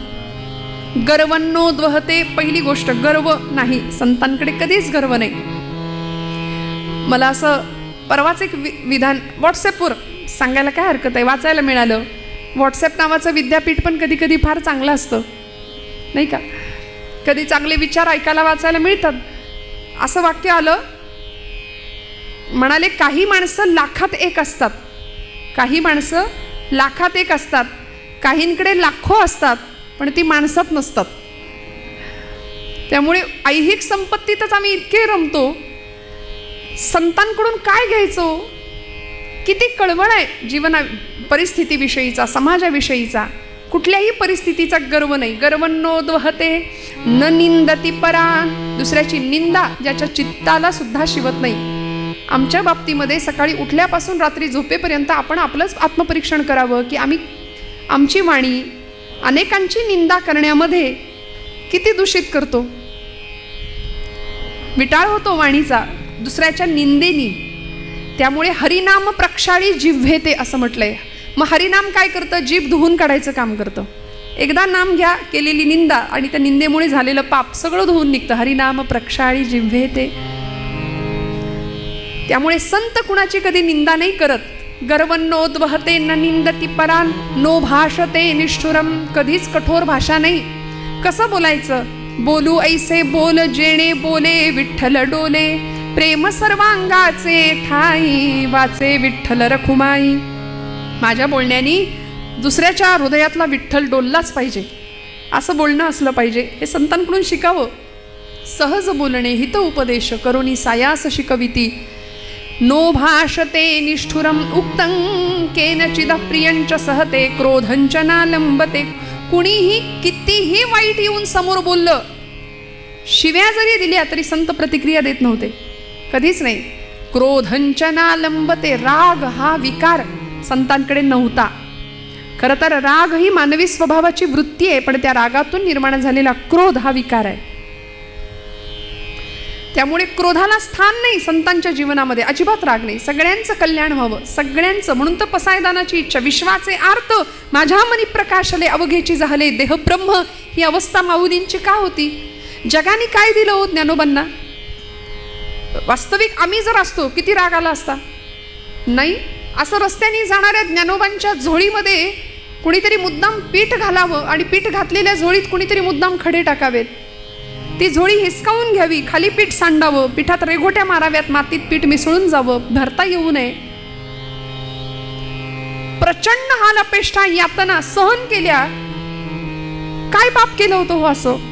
गर्वन्नोद्वहते. पहिली गोष्ट, गर्व नाही. संतांकडे कधीच गर्व नाही. मला असं परवाच एक विधान व्हॉट्सॲपवर सांगायला काय हरकत आहे, वाचायला मिळालं. व्हॉट्सॲप नावाचं विद्यापीठ पण कधी कधी फार चांगलं असतं नाही का? कधी चांगले विचार ऐकायला वाचायला मिळतात. असं वाक्य आलं, म्हणाले काही माणसं लाखात एक असतात, काही माणसं लाखात एक असतात, काहींकडे लाखो असतात पण ती माणसात नसतात. त्यामुळे ऐहिक संपत्तीतच आम्ही इतके रमतो, संतांकडून काय घ्यायचो? किती कळवळ आहे जीवना परिस्थितीविषयीचा, समाजाविषयीचा. कुठल्याही परिस्थितीचा गर्व नाही. गर्वन्नोद्वहते न निंदति परान्. दुसऱ्याची निंदा ज्याच्या चित्ताला सुद्धा शिवत नाही. आमच्या बाबतीमध्ये सकाळी उठल्यापासून रात्री झोपेपर्यंत आपण आपलंच आत्मपरीक्षण करावं की आमची वाणी अनेकांची निंदा करण्यामध्ये किती दूषित करतो. विटाळ होतो वाणीचा दुसऱ्याच्या निंदेनी. त्यामुळे हरिनाम प्रक्षाळी जिव्हेते असं म्हटलंय. मग हरिनाम काय करतं? जीभ धुवून काढायचं काम करतं. एकदा नाम घ्या, केलेली निंदा आणि त्या निंदेमुळे झालेलं पाप सगळं धुवून निघतं. हरिनाम प्रक्षाळी जिव्हेते. त्यामुळे संत कुणाची कधी निंदा नाही करत. गर्वन्नोद्वहते न निंदति परान् नो भाषते निष्ठुरम. कधीच कठोर भाषा नाही. कसं बोलायचं? बोलू ऐसे बोल जेणे बोले विठ्ठल डोले, प्रेम सर्वांगाचे ठाई वाचे विठ्ठल रखुमाई. माझ्या बोलण्याने दुसऱ्याच्या हृदयातला विठ्ठल डोललाच पाहिजे, असं बोलणं असलं पाहिजे. हे संतांकडून शिकावं. सहज बोलणे हित उपदेश करोनी सायास शिकविती. नो भाषते निष्ठुरम उक्तं केनचिद प्रियंच सहते क्रोधंच नालंबते. कुणीही कितीही वाईट येऊन समोर बोललं, शिव्या जरी दिल्या तरी संत प्रतिक्रिया देत नव्हते, कधीच नाही. क्रोधंच नालंबते. राग हा विकार संतांकडे नव्हता. खरं तर राग ही मानवी स्वभावाची वृत्ती आहे, पण त्या रागातून निर्माण झालेला क्रोध हा विकार आहे. त्यामुळे क्रोधाला स्थान नाही संतांच्या जीवनामध्ये. अजिबात राग नाही. सगळ्यांचं कल्याण व्हावं, सगळ्यांचं. म्हणून तर पसायदानाची इच्छा. विश्वाचे आर्त माझ्या मनी प्रकाशले अवघेची झाले देह ब्रह्म. ही अवस्था माऊलींची का होती? जगाने काय दिलं हो ज्ञानोबांना? वास्तविक आम्ही जर असतो किती राग आला असता? नाही. असं रस्त्याने जाणाऱ्या ज्ञानोबांच्या झोळीमध्ये कुणीतरी मुद्दाम पीठ घालावं आणि पीठ घातलेल्या झोळीत कुणीतरी मुद्दाम खडे टाकावेत. ती झोळी हिसकावून घ्यावी, खाली पीठ सांडावं, पिठात रेघोट्या माराव्यात, मातीत पीठ मिसळून जावं, भरता येऊ नये. प्रचंड हाल अपेष्टा यातना सहन केल्या. काय पाप केलं होतं हो असं?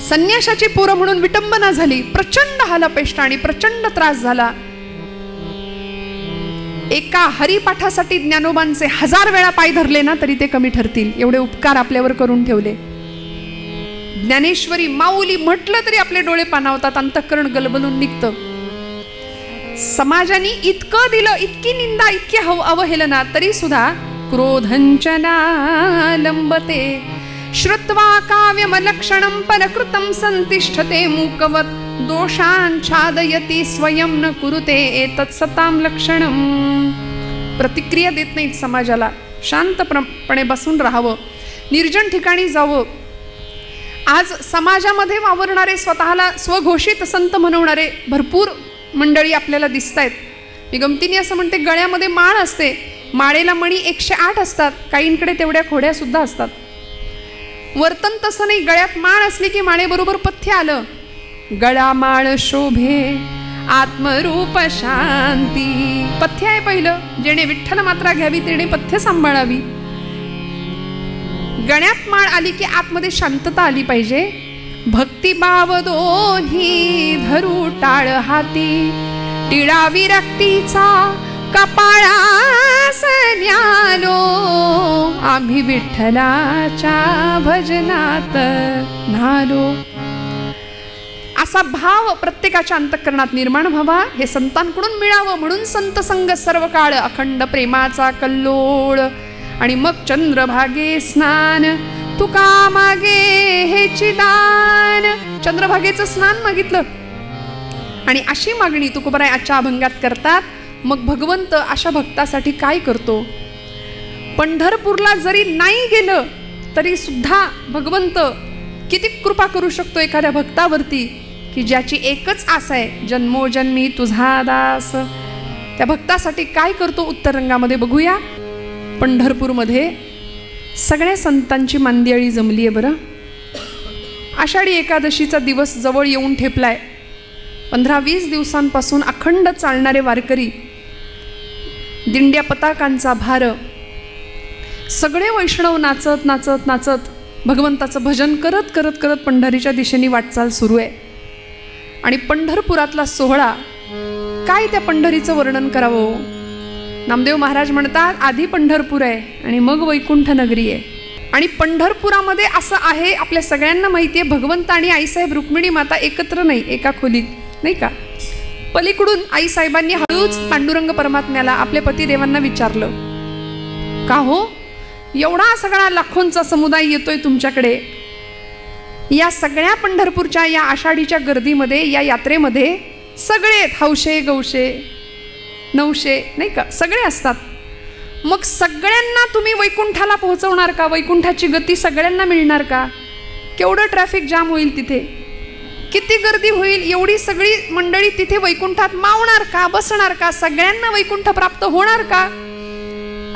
संन्याशाची पोरं म्हणून विटंबना झाली, प्रचंड हाल अपेष्टा आणि प्रचंड त्रास झाला. एका हरिपाठासाठी ज्ञानोबांचे 1000 वेळा पाय धरले ना तरी ते कमी ठरतील, एवढे उपकार आपल्यावर करून ठेवले. ज्ञानेश्वरी माऊली म्हटलं तरी आपले डोळे पाणावतात, अंतःकरण गलबलून निघतं. समाजाने इतकं दिलं, इतकी निंदा, इतकी अवहेलना, तरी सुद्धा क्रोधंचना लंबते श्रुत्वा काव्यमलक्षणं परकृतं संतिष्ठते मूकवत दोषांच्छादयति स्वयं न कुरुते एतत् सतां लक्षणं. प्रतिक्रिया देत नाहीत समाजाला. शांतपणे बसून राहावं, निर्जन ठिकाणी जावं. आज समाजामध्ये वावरणारे, स्वतःला स्वघोषित संत म्हणवणारे भरपूर मंडळी आपल्याला दिसत आहेत. मी गमतीने असं म्हणते, गळ्यामध्ये माळ असते, माळेला मणी 108 असतात, काहींकडे तेवढ्या खोड्या सुद्धा असतात. वर्तन तसं नाही. गळ्यात माळ असली की माळेबरोबर पथ्य आलं. गळा माळ शोभे आत्मरूप शांती, पथ्य आहे पहिलं. जेणे विठ्ठल मात्रा घ्यावी तेणे पथ्य सांभाळावी. गळ्यात माळ आली की आतमध्ये शांतता आली पाहिजे. भक्तिभाव दोन्ही धरू टाळ हाती, टिळा विरक्तीचा कपाळास न्यालो, आम्ही विठ्ठलाच्या भजनात न्हालो. असा भाव प्रत्येकाच्या अंतःकरणात निर्माण व्हावा, हे संतांकडून मिळावं. म्हणून संत संग सर्व काळ, अखंड प्रेमाचा कल्लोळ. आणि मग चंद्रभागे स्नान, तुका मागे हेची दान. चंद्रभागेचं स्नान मागितलं आणि अशी मागणी तुकोबाराय आजच्या अभंगात करतात. मग भगवंत अशा भक्तासाठी काय करतो? पंढरपूरला जरी नाही गेलं तरी सुद्धा भगवंत किती कृपा करू शकतो एखाद्या भक्तावरती, की ज्याची एकच आस आहे, जन्मोजन्मी तुझा दास. त्या भक्तासाठी काय करतो उत्तर रंगामध्ये बघूया. पंढरपूरमध्ये सगळ्या संतांची मांदियाळी जमली आहे बरं. आषाढी एकादशीचा दिवस जवळ येऊन ठेपलाय. 15-20 दिवसांपासून अखंड चालणारे वारकरी, दिंड्या पताकांचा भार, सगळे वैष्णव नाचत नाचत नाचत भगवंताचं भजन करत करत करत पंढरीच्या दिशेने वाटचाल सुरू आहे. आणि पंढरपुरातला सोहळा काय, त्या पंढरीचं वर्णन करावं? नामदेव महाराज म्हणतात, आधी पंढरपूर आहे आणि मग वैकुंठ नगरी आहे. आणि पंढरपुरामध्ये असं आहे, आपल्या सगळ्यांना माहिती आहे, भगवंत आणि आईसाहेब रुक्मिणी माता एकत्र नाही, एका खोलीत, नाही का? पलीकडून आईसाहेबांनी हळूच पांडुरंग परमात्म्याला, आपल्या पतिदेवांना विचारलं, का हो एवढा सगळा लाखोंचा समुदाय येतोय तुमच्याकडे, या सगळ्या पंढरपूरच्या या आषाढीच्या गर्दीमध्ये, या यात्रेमध्ये सगळे हौशे गौशे नवशे, नाही का, सगळे असतात. मग सगळ्यांना तुम्ही वैकुंठाला पोहोचवणार का? वैकुंठाची गती सगळ्यांना मिळणार का? केवढं ट्रॅफिक जाम होईल तिथे, किती गर्दी होईल, एवढी सगळी मंडळी तिथे वैकुंठात मावणार का, बसणार का, सगळ्यांना वैकुंठ प्राप्त होणार का?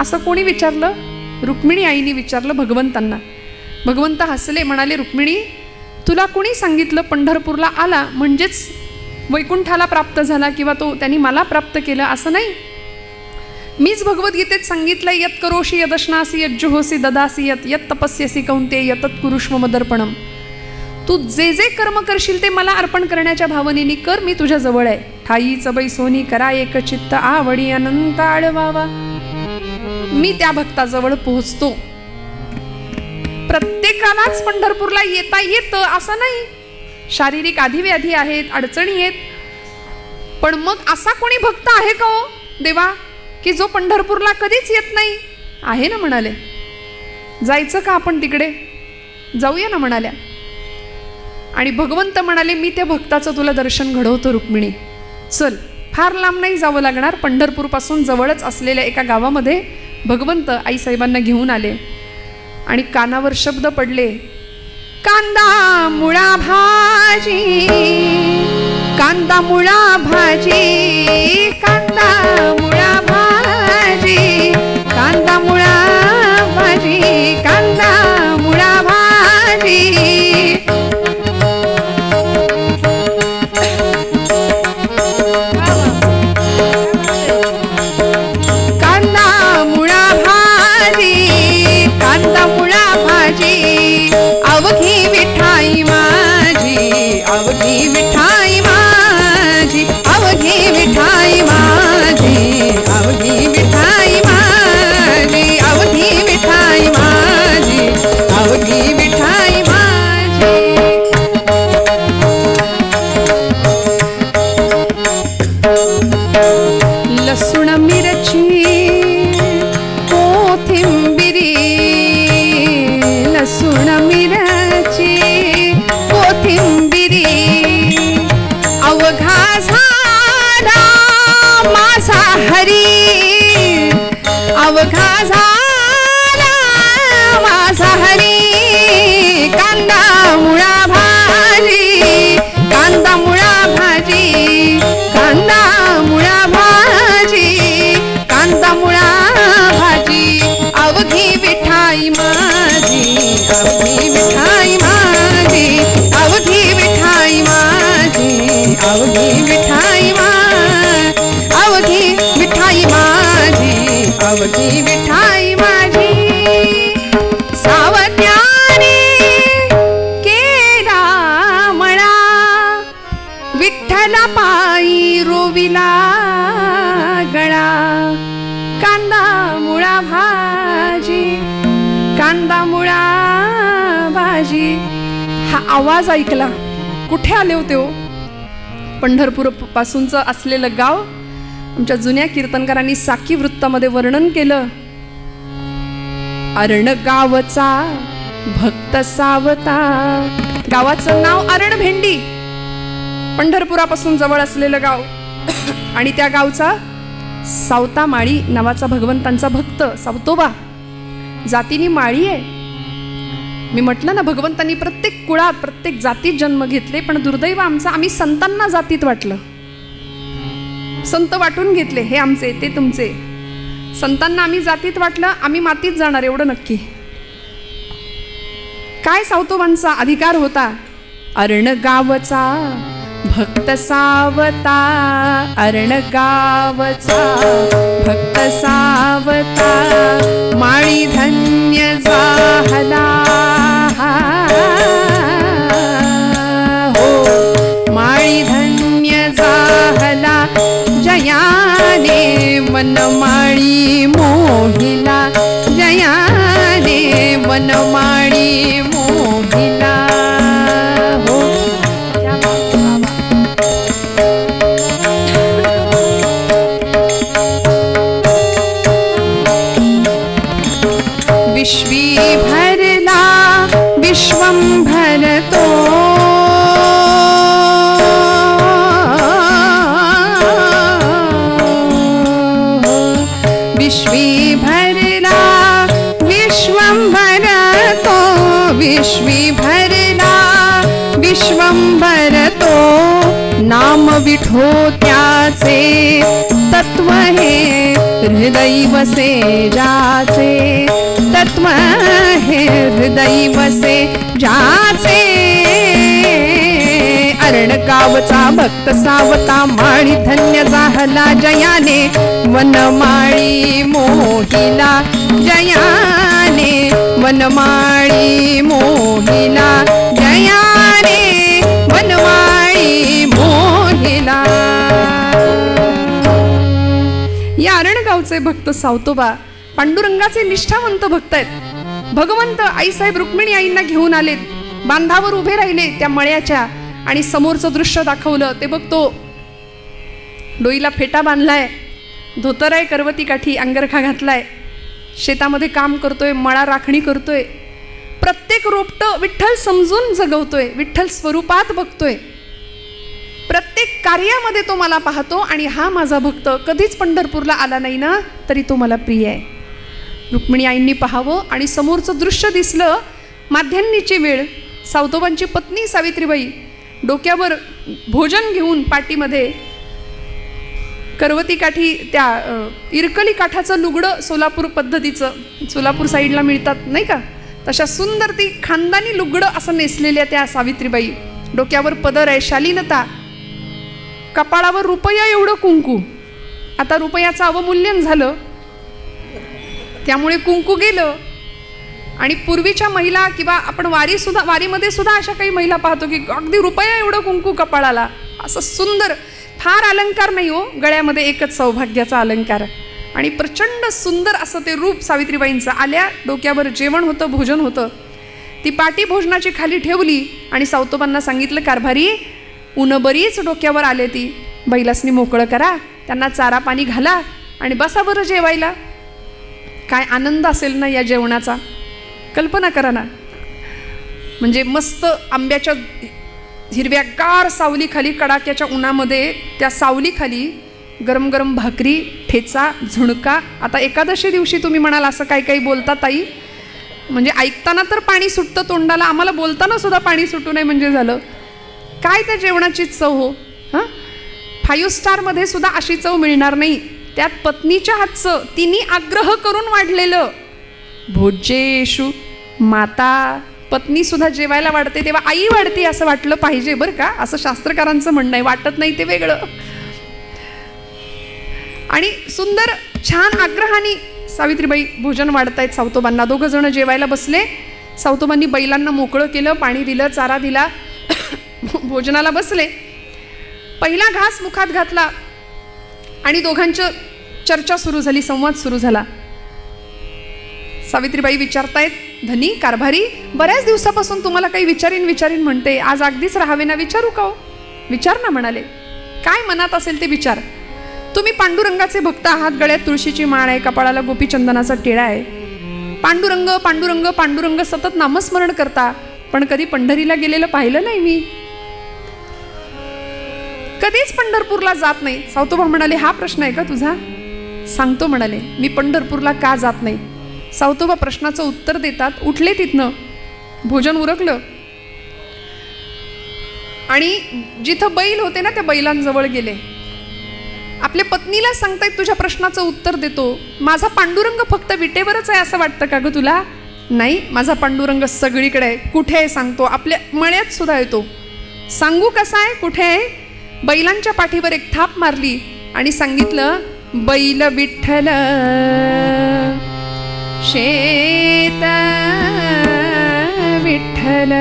असं कोणी विचारलं? रुक्मिणी आईने विचारलं भगवंतांना. भगवंत हसले, म्हणाले, रुक्मिणी तुला कोणी सांगितलं पंढरपूरला आला म्हणजेच वैकुंठाला प्राप्त झाला किंवा तो त्यांनी मला प्राप्त केलं? असं नाही. मीच भगवद्गीतेत सांगितलं, यत करोशी यदश्नासी यज्जुहोसी ददासी यत यत तपस्यसी कौंतेय यतत कुरुष्व मदर्पणम. तू जे जे कर्म करशील ते मला अर्पण करण्याच्या भावनेने कर, मी तुझ्या जवळ आहे. ठाईच बैसोनी करा एक चित्त, आवडी अनंत आळवावा. मी त्या भक्ताजवळ पोहोचतो. प्रत्येकालाच पंढरपूरला येता येतं असं नाही. शारीरिक आधिव्याधी आहेत, अडचणी आहेत. पण मग असा कोणी भक्त आहे का हो देवा, की जो पंढरपूरला कधीच येत नाही? आहे ना, म्हणाले. जायचं का आपण तिकडे? जाऊया ना, म्हणाल्या. आणि भगवंत म्हणाले, मी त्या भक्ताचं तुला दर्शन घडवतो रुक्मिणी, चल. फार लांब नाही जावं लागणार. पंढरपूरपासून जवळच असलेल्या एका कांदा मुळा भाजी, कांदा मुळा भाजी, कांदा मुळा भाजी, कांदा मुळा भाजी, कांदा मुळा भाजी. कांदा मुळा भाजी, कांदा मुळा भाजी, अवघी विठाई माझी, अवघी विठाई माझी, अवघी विठाई माझी, अवघी विठाई माझी, अवघी विठाई माझी, अवघी विठाई माझी. लसूण मिरची कोथिंबिरी, लसूण मिरची कोथिंबिरी, अवघा झाला माझा हरी, अवघा झाला माझा हरी. कांदा मुळा भाजी, कांदा मुळा भाजी, कांदा मुळा भाजी, कांदा मुळा भाजी, अवघी विठाई माझी, अवघी विठाई माझी, अवघी विठाई माझी, अवघी विठाई माझी, अवघी विठाई माझी, अवघी विठाई माझी. सावत्याने केला मळा, विठ्ठला पायी रोविला गळा. कांदा मुळा भाजी, कांदा मुळा भाजी. हा आवाज ऐकला, कुठे आले होते हो? पंढरपूर पासूनचं असलेलं गाव. आमच्या जुन्या कीर्तनकारांनी साकी वृत्तामध्ये वर्णन केलं. अरण गावचा भक्त सावता, गावाचं नाव अरण भेंडी, पंढरपुरापासून जवळ असलेलं गाव. आणि त्या गावचा सावता माळी नावाचा भगवंतांचा भक्त सावतोबा. जातीनी माळी आहे. मी म्हटलं ना, भगवंतांनी प्रत्येक कुळात प्रत्येक जातीत जन्म घेतले, पण दुर्दैव आमचा, आम्ही संतांना जातीत वाटलं, संत वाटून घेतले. हे आमचे, ते तुमचे. संतांना आम्ही जातीत वाटलं, आम्ही मातीत जाणार एवढं नक्की. काय सावतोबांचा अधिकार होता? अरण गावचा भक्त सावता, अरण गावचा भक्त सावता, माळी धन्य झाला हो, माळी धन्य झाला, जयाने वनमाळी मोहिला, जयाने वनमाळी मोहिला हो. विश्वी भरला विश्वंभर तो, विश्वी भरला विश्वंभर तो, विश्वी भरला विश्वंभर तो, नाम विठो त्याचे तत्व हे हृदय वसे जाचे, तत्व हे हृदय वसे जाचे. अरण गावचा भक्त सावता, माळी धन्य झाला, जयाने वनमाळी मोहिला, जयाने वनमाळी मोहिला, जयाने वनमाळी मोहिला. या अरणगावचे भक्त सावतोबा पांडुरंगाचे निष्ठावंत भक्त आहेत. भगवंत आईसाहेब रुक्मिणी आईंना घेऊन आलेत, बांधावर उभे राहिले त्या मळ्याच्या, आणि समोरचं दृश्य दाखवलं. ते बघतो, डोईला फेटा बांधलाय, धोतर आहे, करवती काठी, अंगरखा घातलाय, शेतामध्ये काम करतोय, मळा राखणी करतोय. प्रत्येक रोपटं विठ्ठल समजून जगवतोय, विठ्ठल स्वरूपात बघतोय. प्रत्येक कार्यामध्ये तो मला पाहतो, आणि हा माझा भक्त कधीच पंढरपूरला आला नाही ना, तरी तो मला प्रिय आहे. रुक्मिणी आईंनी पाहावं, आणि समोरचं दृश्य दिसलं. माध्यान्नीची वेळ, सावतोबांची पत्नी सावित्रीबाई डोक्यावर भोजन घेऊन पाटीमध्ये करवती काठी, त्या इरकली काठाचं लुगडं सोलापूर पद्धतीचं, सोलापूर साईडला मिळतात नाही का, तशा सुंदर ती खानदानी लुगडं असं नेसलेल्या त्या सावित्रीबाई, डोक्यावर पदर आहे, शालीनता, कपाळावर रुपया एवढं कुंकू. आता रुपयाचं अवमूल्यन झालं त्यामुळे कुंकू गेलं. आणि पूर्वीच्या महिला किंवा आपण वारीमध्ये सुद्धा अशा काही महिला पाहतो की अगदी रुपया एवढं कुंकू कपाळाला, असं सुंदर, फार अलंकार नाही हो, गळ्यामध्ये एकच सौभाग्याचा अलंकार, आणि प्रचंड सुंदर असं ते रूप सावित्रीबाईंचं. आल्या, डोक्यावर जेवण होतं, भोजन होतं, ती पाटी भोजनाची खाली ठेवली आणि सावतोबांना सांगितलं, कारभारी ऊन बरीच डोक्यावर आले, ती बैलासनी मोकळं करा, त्यांना चारा पाणी घाला आणि बसा बरं जेवायला. काय आनंद असेल ना या जेवणाचा, कल्पना करा ना. म्हणजे मस्त आंब्याच्या हिरव्यागार सावलीखाली, कडाक्याच्या उन्हामध्ये, त्या सावलीखाली गरम गरम भाकरी, ठेचा, झुणका. आता एकादशी दिवशी तुम्ही म्हणाल असं काही काही बोलता ताई, म्हणजे ऐकताना तर पाणी सुटतं तोंडाला, आम्हाला बोलताना सुद्धा पाणी सुटू नये म्हणजे झालं. काय त्या जेवणाची चव हो. हां, 5 स्टारमध्ये सुद्धा अशी चव मिळणार नाही. त्यात पत्नीच्या हातचं, तिने आग्रह करून वाढलेलं. भोजेषु माता, पत्नी सुद्धा जेवायला वाढते तेव्हा आई वाढते असं वाटलं पाहिजे बरं का, असं शास्त्रकारांचं म्हणणं आहे. वाटत नाही ते वेगळं. आणि सुंदर छान आग्रहाने सावित्रीबाई भोजन वाढतायत सावतोबांना. 2 जण जेवायला बसले. सावतोबांनी बैलांना मोकळं केलं, पाणी दिलं, चारा दिला, भोजनाला बसले. पहिला घास मुखात घातला आणि दोघांचं चर्चा सुरू झाली, संवाद सुरू झाला. सावित्रीबाई विचारतायत, धनी कारभारी, बऱ्याच दिवसापासून तुम्हाला काही विचारीन म्हणते, आज अगदीच राहावे ना, विचारू का हो? विचार ना म्हणाले. काय मनात असेल ते विचार. तुम्ही पांडुरंगाचे भक्त आहात, गळ्यात तुळशीची माळ आहे, कपाळाला गोपीचंदनाचा टिळा आहे. पांडुरंग पांडुरंग पांडुरंग सतत नामस्मरण करता, पण कधी पंढरीला गेलेलं पाहिलं नाही मी, कधीच पंढरपूरला जात नाही. सावतोबा म्हणाले, हा प्रश्न आहे का तुझा? सांगतो म्हणाले, मी पंढरपूरला का जात नाही. सावतोबा प्रश्नाचं उत्तर देतात. उठले तिथनं, भोजन उरकलं आणि जिथं बैल होते ना त्या बैलांजवळ गेले. आपल्या पत्नीला सांगतायत, तुझ्या प्रश्नाचं उत्तर देतो. माझा पांडुरंग फक्त विटेवरच आहे असं वाटतं का ग तुला? नाही, माझा पांडुरंग सगळीकडे आहे. कुठे आहे सांगतो, आपल्या मळ्यात सुद्धा येतो. सांगू कसा आहे, कुठे आहे? बैलांच्या पाठीवर एक थाप मारली आणि सांगितलं, बैल विठ्ठल शेत विठ्ठल.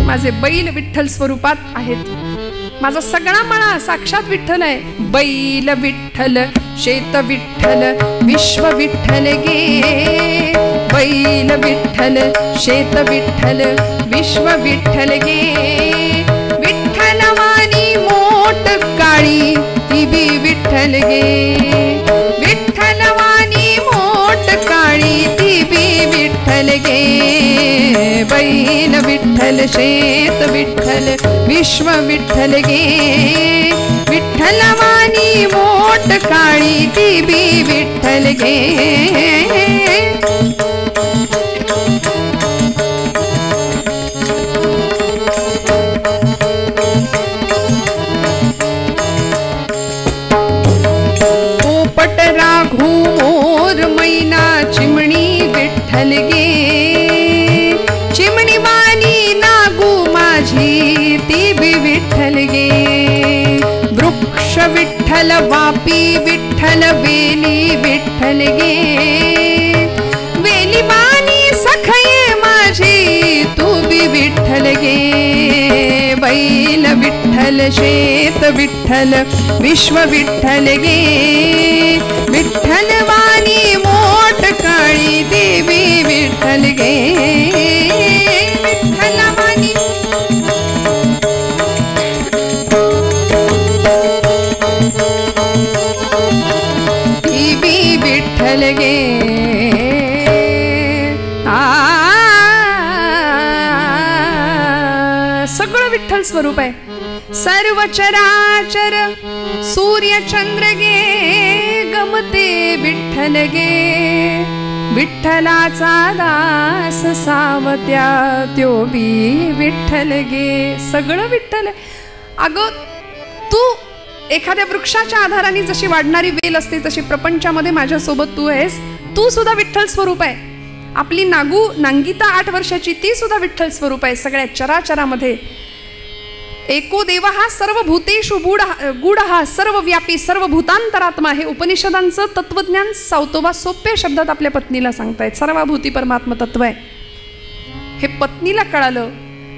माझे बैल विठ्ठल स्वरूपात आहेत. माझा सगळा मळा साक्षात विठ्ठल आहे. बैल विठ्ठल शेत विठ्ठल विश्व विठ्ठल गे. बैल विठ्ठल शेत विठ्ठल विश्व विठ्ठल गे. विठ्ठलवानी मोठ काळी ती बी विठ्ठल गे. विठ्ठलवानी मोठ काळी ती बी विठ्ठल गे. बैल विठ्ठल शेत विठ्ठल विश्व विठ्ठल गे. विठ्ठलवानी मोठ काळी ती बी विठ्ठल गे. पोपट राघू मोर मैना चिमणी विठ्ठल गे. चिमणी वाणी नागू माझी ती बी विठ्ठल गे. वृक्ष विठ्ठल वापी विठ्ठल वेली विठ्ठल गे. वेली वाणी सखये माझी तू बी विठ्ठल गे. बैल विठ्ठल शेत विठ्ठल विश्व विठ्ठल गे. विठ्ठलवाणी मोठ काळी देवी विठ्ठल गे. विठ्ठलवाणी देवी विठ्ठल गे. सगळं विठ्ठल स्वरूप आहे. सर्व चराचर सूर्य चंद्र गे. गमते विठ्ठल गे. विठ्ठलाचा दास सावत्या त्यो बी विठ्ठल गे. सगळं विठ्ठल. अगं तू एखाद्या वृक्षाच्या आधाराने जशी वाढणारी वेल असते तशी प्रपंचामध्ये माझ्यासोबत तू आहेस. तू सुद्धा विठ्ठल स्वरूप आहे. आपली नांगिता 8 वर्षाची ती सुद्धा विठ्ठल स्वरूप आहे. सगळ्या चराचरामध्ये एको देव हा सर्व भूतेषु गूढ हा सर्व व्यापी सर्व भूतांतरात्मा. हे उपनिषदांचं तत्वज्ञान सावतोबा सोप्या शब्दात आपल्या पत्नीला सांगतायत. सर्वभूती परमात्म तत्व आहे हे पत्नीला कळालं.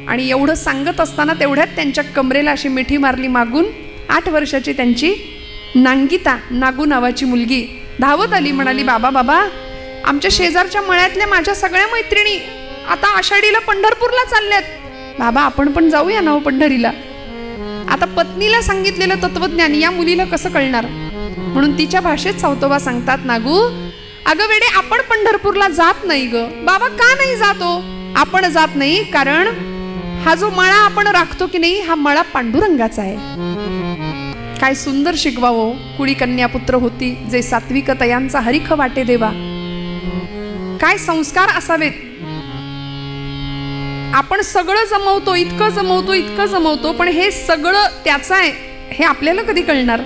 आणि एवढं सांगत असताना तेवढ्यात त्यांच्या कमरेला अशी मिठी मारली मागून. 8 वर्षाची त्यांची नांगिता, नागू नावाची मुलगी धावत आली. म्हणाली, बाबा बाबा, आमच्या शेजारच्या मळ्यातल्या माझ्या सगळ्या मैत्रिणी आता आषाढीला पंढरपूरला चालल्यात. बाबा आपण पण जाऊया ना पंढरीला. आता पत्नीला सांगितलेलं तत्वज्ञान या मुलीला कसं कळणार. म्हणून तिच्या भाषेत सावतोबा सांगतात, नागू अगं वेडे, आपण पंढरपूरला जात नाही ग. बाबा का नाही जातो. आपण जात नाही कारण हा जो मळा आपण राखतो की नाही, हा मळा पांडुरंगाचा आहे. काय सुंदर शिकवावं. कुळी कन्या पुत्र होती जे सात्विक तयांचा हरिख वाटे देवा. काय संस्कार असावेत. आपण सगळं जमवतो, इतकं जमवतो, पण हे सगळं त्याचं आहे हे आपल्याला कधी कळणार.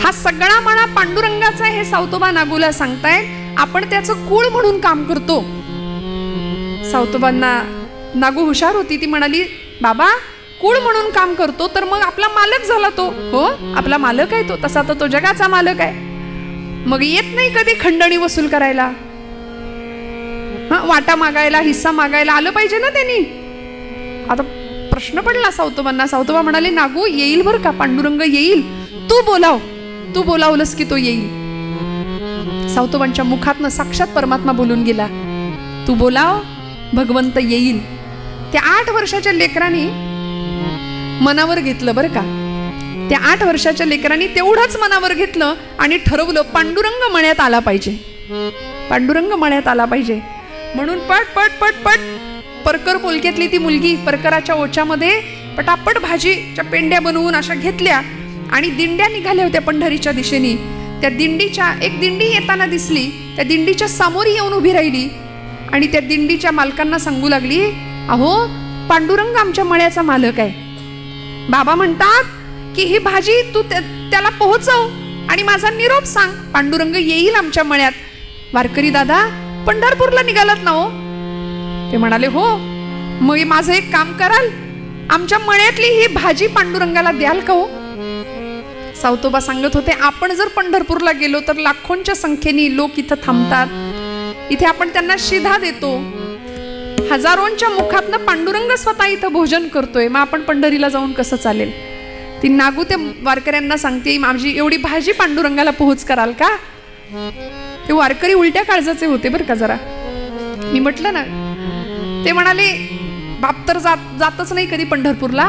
हा सगळा मळा पांडुरंगाचा आहे हे सावतोबा नागूला सांगतायत. आपण त्याचं कुळ म्हणून काम करतो. सावतोबांना नागू हुशार होती. ती म्हणाली, बाबा कुळ म्हणून काम करतो तर मग आपला मालक झाला तो. हो आपला मालक आहे तो, तसा तर तो जगाचा मालक आहे. मग येत नाही कधी खंडणी वसूल करायला. वाटा मागायला, हिस्सा मागायला आलं पाहिजे ना त्यांनी. आता प्रश्न पडला सावतोबांना. सावतोबा म्हणाले, नागू येईल बरं का, पांडुरंग येईल. तू बोलावलंस की तो येईल. सावतोबांच्या मुखातनं साक्षात परमात्मा बोलून गेला. तू बोलाव, भगवंत येईल. त्या 8 वर्षाच्या लेकरांनी मनावर घेतलं बरं का. त्या 8 वर्षाच्या लेकरांनी तेवढंच मनावर घेतलं आणि ठरवलं पांडुरंग मळ्यात आला पाहिजे. पांडुरंग मळ्यात आला पाहिजे. म्हणून पट पट पट पट परकर पोलक्यातली ती मुलगी परकराच्या ओच्यामध्ये पटापट भाजीच्या पेंड्या बनवून अशा घेतल्या आणि दिंड्या निघाल्या होत्या पंढरीच्या दिशेने. त्या दिंडीच्या एक दिंडी येताना दिसली. त्या दिंडीच्या समोर येऊन उभी राहिली आणि त्या दिंडीच्या मालकांना सांगू लागली, अहो पांडुरंग आमच्या मळ्याचा मालक आहे. बाबा म्हणतात की ही भाजी तू त्याला पोहोचव आणि माझा निरोप सांग. पांडुरंग येईल आमच्या मळ्यात. वारकरी दादा पंढरपूरला निघालात ना हो. ते म्हणाले, हो. मग माझं एक काम कराल, आमच्या मळ्यातली ही भाजी पांडुरंगाला द्याल का हो. सावतोबा सांगत होते, आपण जर पंढरपूरला गेलो तर लाखोंच्या संख्येने लोक इथं थांबतात. इथे आपण त्यांना शिधा देतो. हजारोंच्या मुखातनं पांडुरंग स्वतः इथं भोजन करतोय. मग आपण पंढरीला जाऊन कसं चालेल. ती नागू त्या वारकऱ्यांना सांगते, माझी एवढी भाजी पांडुरंगाला पोहोच कराल का. ते वारकरी उलट्या काळजाचे होते बरं का जरा. मी म्हटलं ना. ते म्हणाले, बाप तर जातच नाही कधी पंढरपूरला,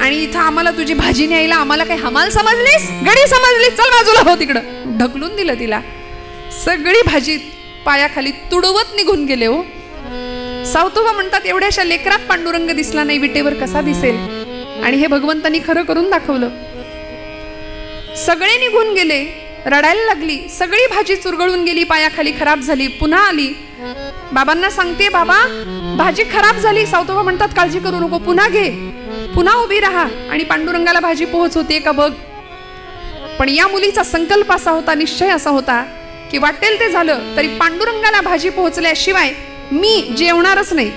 आणि इथं आम्हाला तुझी भाजी न्यायला आम्हाला काही हमाल समजलीस, गडी समजलीस, चल बाजूला हो तिकडं. ढकलून दिलं तिला. सगळी भाजी पायाखाली तुडवत निघून गेले हो. सावतोबा म्हणतात, एवढ्याशा लेकरात पांडुरंग दिसला नाही, विटेवर कसा दिसेल. आणि हे भगवंतांनी खरं करून दाखवलं. सगळे निघून गेले. रडायला लागली. सगळी भाजी चुरगळून गेली, पायाखाली खराब झाली. पुन्हा आली. बाबांना सांगते, बाबा भाजी खराब झाली. सावतोबा म्हणतात, काळजी करू नको, पुन्हा घे, पुन्हा उभी राहा आणि पांडुरंगाला भाजी पोहोच होते का बघ. पण या मुलीचा संकल्प असा होता, निश्चय असा होता की वाटेल ते झालं तरी पांडुरंगाला भाजी पोहोचल्याशिवाय मी जेवणारच नाही.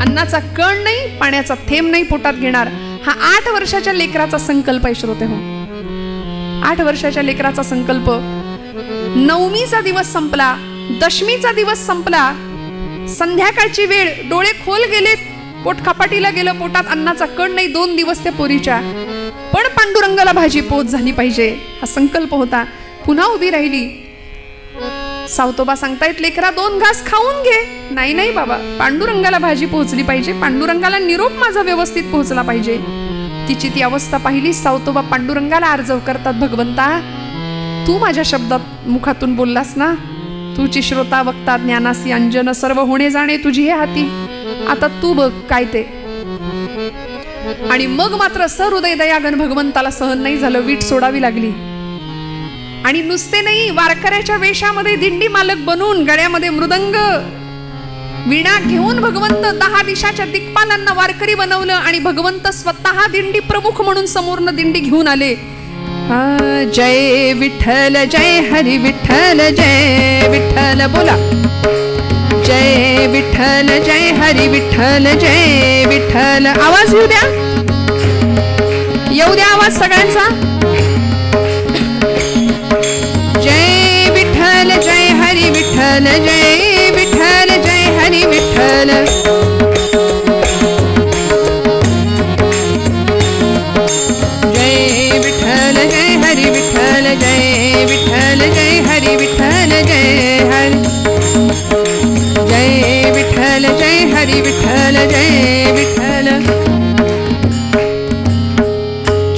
अन्नाचा कण नाही, पाण्याचा थेंब नाही पोटात घेणार. हा 8 वर्षाच्या लेकराचा संकल्प आहे श्रोते हो. 8 वर्षाच्या लेकराचा संकल्प. नवमीचा दिवस संपला, दशमीचा दिवस संपला, संध्याकाळची वेळ, डोळे खोल गेलेत, पोट खपाटीला गेलं, पोटात अन्नाचा कण नाही. 2 दिवस त्या पोरीच्या. पण पांडुरंगाला भाजी पोच झाली पाहिजे हा संकल्प होता. पुन्हा उभी राहिली. सावतोबा सांगतायत, लेकरा 2 घास खाऊन घे. नाही नाही बाबा, पांडुरंगाला भाजी पोहोचली पाहिजे, पांडुरंगाला निरोप माझा व्यवस्थित पोहोचला पाहिजे. तिची ती अवस्था पाहिली. सावतोबा पांडुरंगाला आर्जव करतात, भगवंता तू माझ्या शब्दात मुखातून बोललास ना, तुझी श्रोता वक्ता ज्ञानासी अंजन सर्व होणे जाणे तुझी हे हाती. आता तू बघ काय ते. आणि मग मात्र सहृदय दयागण भगवंताला सहन नाही झालं. वीट सोडावी लागली. आणि नुसते नाही, वारकऱ्याच्या वेशामध्ये दिंडी मालक बनून गळ्यामध्ये मृदंग वीणा घेऊन भगवंत 10 दिशाच्या दिक्पालांना वारकरी बनवलं आणि भगवंत स्वतः दिंडी प्रमुख म्हणून समोरनं दिंडी घेऊन आले. जय विठ्ठल जय हरी विठ्ठल जय विठ्ठल बोला. जय विठ्ठल जय हरी विठ्ठल जय विठ्ठल. आवाज येऊ द्या, येऊ द्या आवाज सगळ्यांचा. जय विठ्ठल जय हरी विठ्ठल जय विठ्ठल जय हरी विठ्ठल. जय विठ्ठल जय हरी विठ्ठल जय विठ्ठल जय हरी विठ्ठल जय हरी. जय विठ्ठल जय हरी विठ्ठल जय विठ्ठल.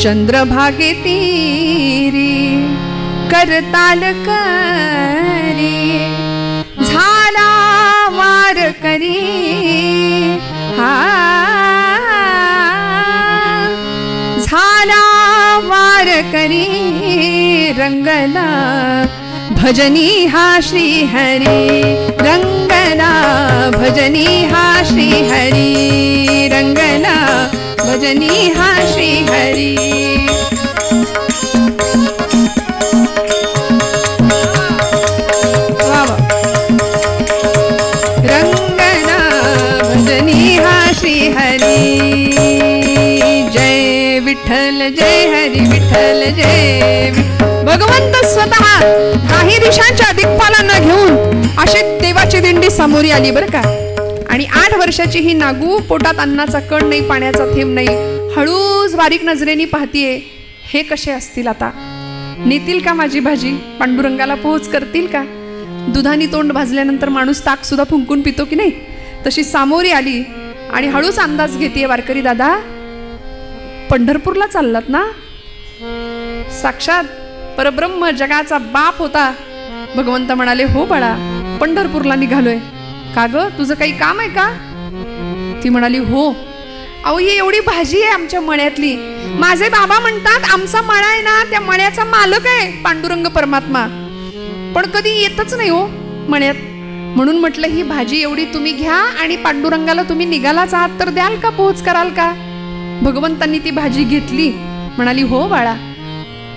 चंद्रभागे तीरी करताल करी झाला वार करी. झाला वार करी रंगला भजनी हा श्री हरी. रंगला भजनी हा श्री हरी. रंगला भजनी हा श्री हरी. रंगला भजनी हा श्री हरी. जय विठ्ठल जय हरी विठ्ठल जय. भगवंत स्वतः काही दिशांच्या दिक्पालांना घेऊन अशी देवाची दिंडी समोरी आली बरं का. आणि 8 वर्षाची ही नागू, पोटात अन्नाचा कण नाही, पाण्याचा थेंब नाही, हळूच बारीक नजरेने पाहतीये. हे कसे असतील आता, नेतील का माझी भाजी, पांडुरंगाला पोहोच करतील का. दुधानी तोंड भाजल्यानंतर माणूस ताक सुद्धा फुंकून पितो की नाही, तशी सामोरी आली आणि हळूच अंदाज घेते. वारकरी दादा, पंढरपूरला चाललात ना. साक्षात परब्रह्म जगाचा बाप होता. भगवंत म्हणाले, हो बाळा, पंढरपूरला निघालोय. का ग, तुझं काही काम आहे का. ती म्हणाली, हो. अहो, ही एवढी भाजी आहे आमच्या मळ्यातली. माझे बाबा म्हणतात आमचा मळा आहे ना, त्या मळ्याचा मालक आहे पांडुरंग परमात्मा, पण कधी येतच नाही हो मळ्यात. म्हणून म्हटलं ही भाजी एवढी तुम्ही घ्या आणि पांडुरंगाला तुम्ही निघालाच आहात तर द्याल का, पोच कराल का. भगवंतांनी ती भाजी घेतली. म्हणाली, हो बाळा,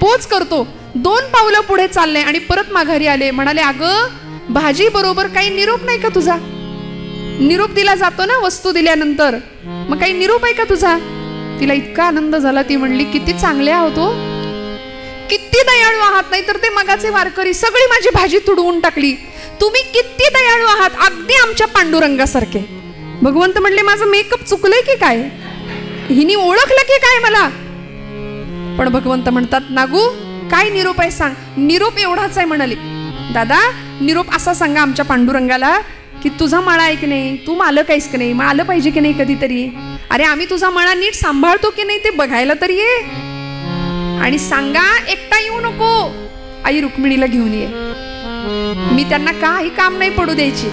पोच करतो. 2 पावलं पुढे चालले आणि परत माघारी आले. म्हणाले, अगं, भाजी बरोबर काही निरोप नाही का तुझा. निरोप दिला जातो ना वस्तू दिल्यानंतर, मग काही निरोप आहे का तुझा. तिला इतका आनंद झाला. ती म्हणली, किती चांगले आहोत हो, किती दयाळू आहात. नाही तर ते मगाचे वारकरी सगळी माझी भाजी तुडवून टाकली. तुम्ही किती दयाळू आहात, अगदी आमच्या पांडुरंगासारखे. भगवंत म्हणले, माझं मेकअप चुकलंय की काय, हिनी ओळखलं की काय मला. पण भगवंत म्हणतात, नागू, काय निरोप आहे सांग. निरोप एवढाच आहे म्हणाले. दादा, निरोप असा सांगा आमच्या पांडुरंगाला की तुझा मळा आहे की नाही, तू मालक आहेस की नाही, मग आलं पाहिजे की नाही कधीतरी. अरे, आम्ही तुझा मळा नीट सांभाळतो की नाही ते बघायला तरी ये. आणि सांगा, एकटा येऊ नको, आई रुक्मिणीला घेऊन ये. मी त्यांना काही काम नाही पडू द्यायची.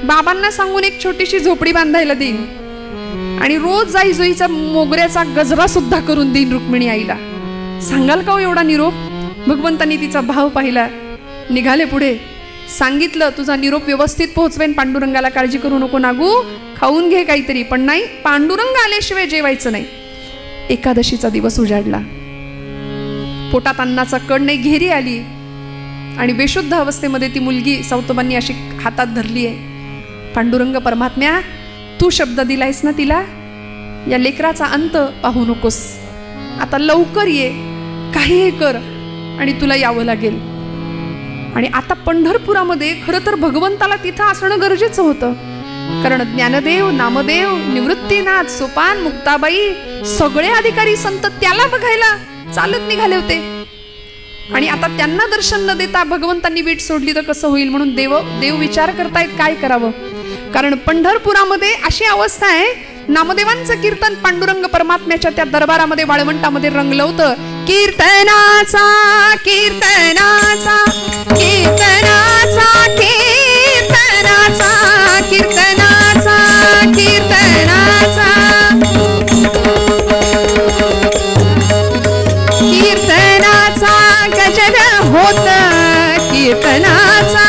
बाबांना सांगून एक छोटीशी झोपडी बांधायला देईन आणि रोज जाई जुईचा मोगऱ्याचा गजरा सुद्धा करून देईन रुक्मिणी आईला. सांगाल का हो एवढा निरोप. भगवंतांनी तिचा भाव पाहिला. निघाले पुढे. सांगितलं, तुझा निरोप व्यवस्थित पोहोचवेन, पांडुरंगाला काळजी करू नको नागू, खाऊन घे काहीतरी. पण नाही, पांडुरंग आल्याशिवाय जेवायचं नाही. एकादशीचा दिवस उजाडला. पोटात अन्नाचा कण नाही, घेरी आली आणि बेशुद्ध अवस्थेमध्ये ती मुलगी सौतबांनी अशी हातात धरली आहे. पांडुरंग परमात्म्या, तू शब्द दिलायस ना तिला, या लेकराचा अंत पाहू नकोस. आता लवकर ये, काहीही कर आणि तुला यावं लागेल. आणि आता पंढरपुरामध्ये खरं तर भगवंताला तिथं असणं गरजेचं होतं. कारण ज्ञानदेव, नामदेव, निवृत्तीनाथ, सोपान, मुक्ताबाई सगळे अधिकारी संत त्याला बघायला चालत निघाले होते. आणि आता त्यांना दर्शन न देता भगवंतांनी वीट सोडली तर कसं होईल. म्हणून देव विचार करतायत काय करावं. कारण पंढरपुरामध्ये अशी अवस्था आहे, नामदेवांचं कीर्तन पांडुरंग परमात्म्याच्या त्या दरबारामध्ये वाळवंटामध्ये रंगलं होतं. कीर्तनाचा कीर्तनाचा कीर्तनाचा कीर्तनाचा कीर्तनाचा कीर्तनाचा कीर्तनाचा गजर होत कीर्तनाचा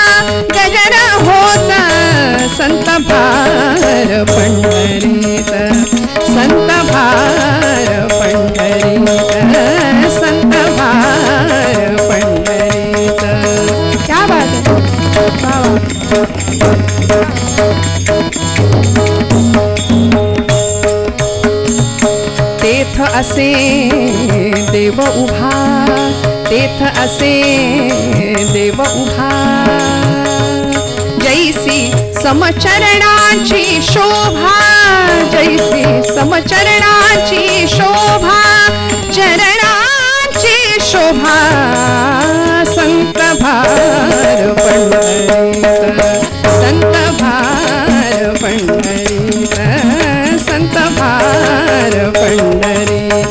गजर होत संत भार पंढरीत संत भार पंढरीत संत भार पंढरीत. क्या बात है. तेथ असे देव उभा तेथ असे देव उभा जैसी समचरणाची शोभा जैसी समचरणाची शोभा चरणाची शोभा संत भार पंढरीत संत भार पंढरीत संत भार पंढरीत.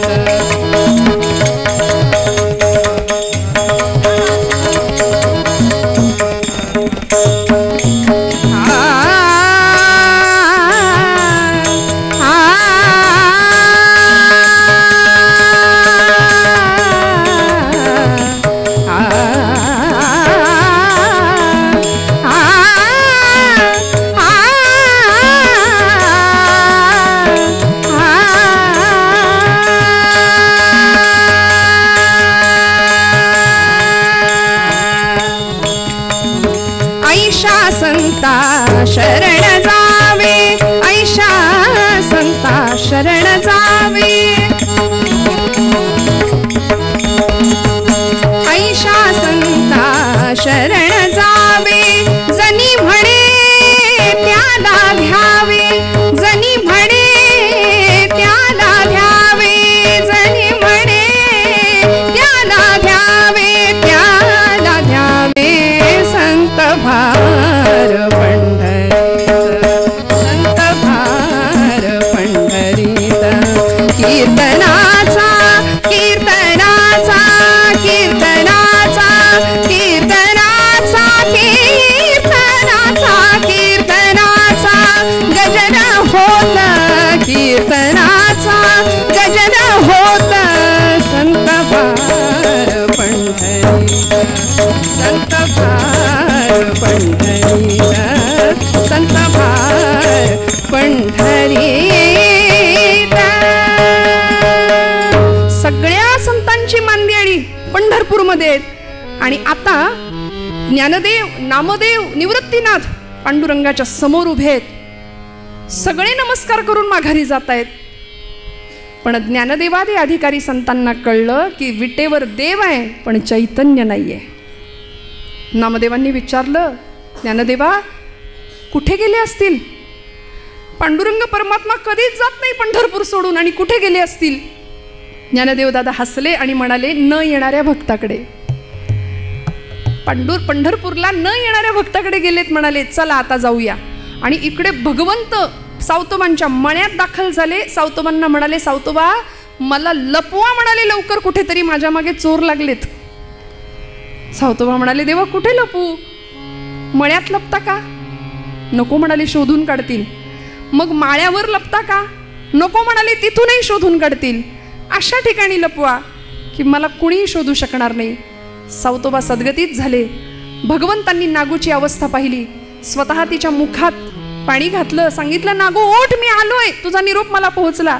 शरण जावे ऐशा संता शरण जावे ऐशा संता शरण जावे जनी म्हणे त्याला घ्यावे जनी म्हणे त्याला घ्यावे जनी म्हणे त्याला घ्यावे संत भार कीर्तनाचा कीर्तनाचा कीर्तनाचा कीर्तनाचा कीर्तनाचा कीर्तनाचा गजर होत कीर्तनाचा गजर होत संत भार पंढरीत संत भार पंढरीत संत भार पंढरीत. सगळ्या संतांची मांदियाळी पंढरपूरमध्ये आहेत आणि आता ज्ञानदेव नामदेव निवृत्तीनाथ पांडुरंगाच्या समोर उभे आहेत. सगळे नमस्कार करून माघारी जात आहेत. पण ज्ञानदेवादी अधिकारी संतांना कळलं की विटेवर देव आहे पण चैतन्य नाहीये. नामदेवांनी विचारलं, ज्ञानदेवा कुठे गेले असतील? पांडुरंग परमात्मा कधीच जात नाही पंढरपूर सोडून आणि कुठे गेले असतील? ज्ञानदेव दादा हसले आणि म्हणाले, न येणाऱ्या भक्ताकडे. पंढरपूरला न येणाऱ्या भक्ताकडे गेलेत. म्हणाले चला आता जाऊया. आणि इकडे भगवंत सावतोबांच्या मण्यात दाखल झाले. सावतोबांना म्हणाले, सावतोबा मला लपवा म्हणाले लवकर, कुठेतरी माझ्या मागे चोर लागलेत. सावतोबा म्हणाले, देवा कुठे लपू? मण्यात लपता का? नको म्हणाले, शोधून काढतील. मग माळ्यावर लपता का? नको म्हणाले, तिथूनही शोधून काढतील. अशा ठिकाणी लपवा की मला कुणीही शोधू शकणार नाही. सावतोबा सद्गतीत झाले. भगवंतांनी नागूची अवस्था पाहिली. स्वतः तिच्या मुखात पाणी घातलं. सांगितलं, नागू ओठ, मी आलोय, तुझा निरोप मला पोहोचला.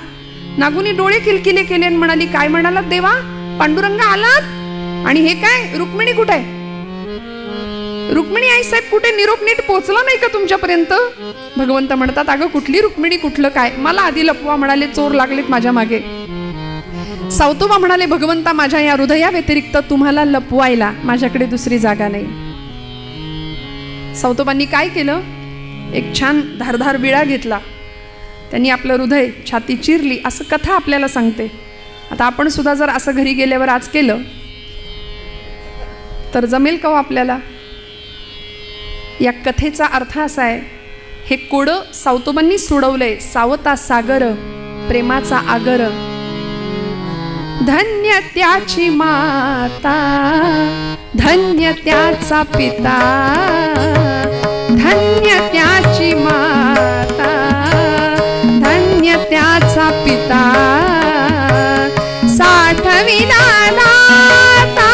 नागूनी डोळे किलकिले केले आणि म्हणाली, काय म्हणालात देवा? पांडुरंग आलात? आणि हे काय, रुक्मिणी कुठे आहे? रुक्मिणी आई साहेब कुठे? निरोप नीट पोहोचला नाही का तुमच्यापर्यंत? भगवंत म्हणतात, अगं कुठली रुक्मिणी, कुठलं काय, मला आधी लपवा म्हणाले, चोर लागलेत माझ्या मागे. सावतोबा म्हणाले, भगवंता माझ्या या हृदया व्यतिरिक्त तुम्हाला लपवायला माझ्याकडे दुसरी जागा नाही. सावतोबांनी काय केलं? एक छान धारधार विळा घेतला. त्यांनी आपलं हृदय, छाती चिरली. असं कथा आपल्याला सांगते. आता आपण सुद्धा जर असं घरी गेल्यावर आज केलं तर जमेल का हो आपल्याला? या कथेचा अर्थ असा आहे, हे कोडं सावतोबांनी सोडवलंय. सावता सागर प्रेमाचा आगर, धन्य त्याची माता, धन्य त्याचा पिता, धन्य त्याची माता, धन्य त्याचा पिता. साठविला नाता,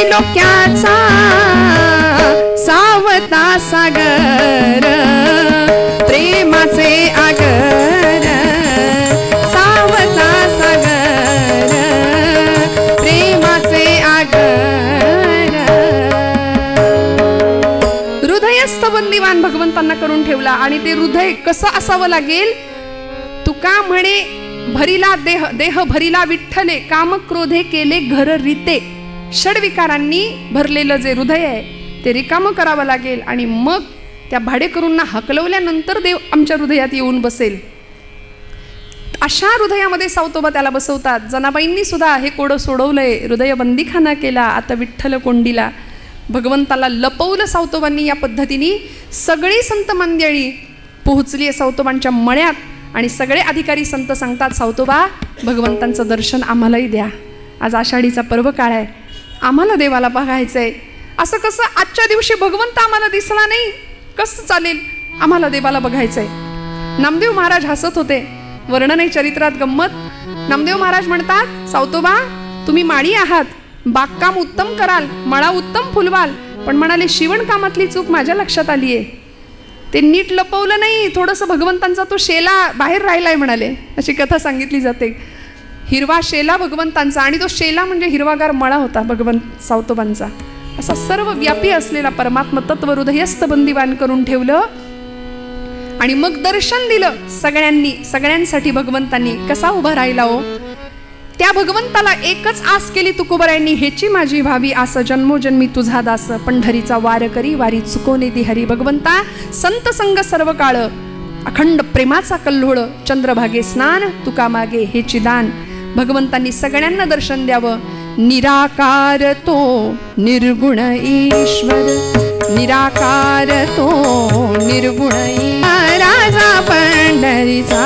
त्रैलोक्याचा सावता सागर प्रेमाचे आगर सावता सागर प्रेमाचे आगर हृदयस्थ बंदिवान भगवंतांना करून ठेवला. आणि ते हृदय कसं असावं लागेल? तुका म्हणे भरिला देह देह भरिला विठ्ठले काम क्रोधे केले घर रीते. षडविकारांनी भरलेलं जे हृदय आहे ते रिकामं करावं लागेल आणि मग त्या भाडेकरूंना हकलवल्यानंतर देव आमच्या हृदयात येऊन बसेल. अशा हृदयामध्ये सावतोबा त्याला बसवतात. जनाबाईंनी सुद्धा हे कोडं सोडवलंय, हृदय बंदीखाना केला, आता विठ्ठल कोंडीला. भगवंताला लपवलं सावतोबांनी. या पद्धतीने सगळी संत मंडळी पोहोचली आहे सावतोबांच्या मळ्यात आणि सगळे अधिकारी संत सांगतात, सावतोबा भगवंतांचं दर्शन आम्हालाही द्या. आज आषाढीचा पर्व काळ आहे, आम्हाला देवाला बघायचंय. असं कसं आजच्या दिवशी भगवंत आम्हाला दिसला नाही, कसं चालेल? आम्हाला देवाला बघायचंय. नामदेव महाराज हसत होते. वर्णन आहे चरित्रात गंमत. नामदेव महाराज म्हणतात, सावतोबा तुम्ही माळी आहात, बागकाम उत्तम कराल, मळा उत्तम फुलवाल, पण म्हणाले शिवणकामातली चूक माझ्या लक्षात आली आहे. ते नीट लपवलं नाही, थोडंसं भगवंतांचा तो शेला बाहेर राहिलाय म्हणाले. अशी कथा सांगितली जाते. हिरवा शेला भगवंतांचा आणि तो शेला म्हणजे हिरवागार मळा होता भगवंत सावतोबांचा. असा सर्व व्यापी असलेला परमात्मा तत्व हृदयस्थ बंदिवान करून ठेवलं आणि मग दर्शन दिलं सगळ्यांनी. सगळ्यांसाठी भगवंतांनी कसा उभा राहिला हो? त्या भगवंताला एकच आस केली तुकोबरायांनी, हेची माझी भावी आस जन्मोजन्मी तुझा दास. पंढरीचा वार करी वारी चुकोने दी हरी. भगवंता संत संग सर्व काळ अखंड प्रेमाचा कल्लोळ, चंद्रभागे स्नान तुका मागे हेची दान. भगवंतांनी सगळ्यांना दर्शन द्यावं. निराकार तो निर्गुण ईश्वर, निराकार तो निर्गुण राजा पंढरीचा.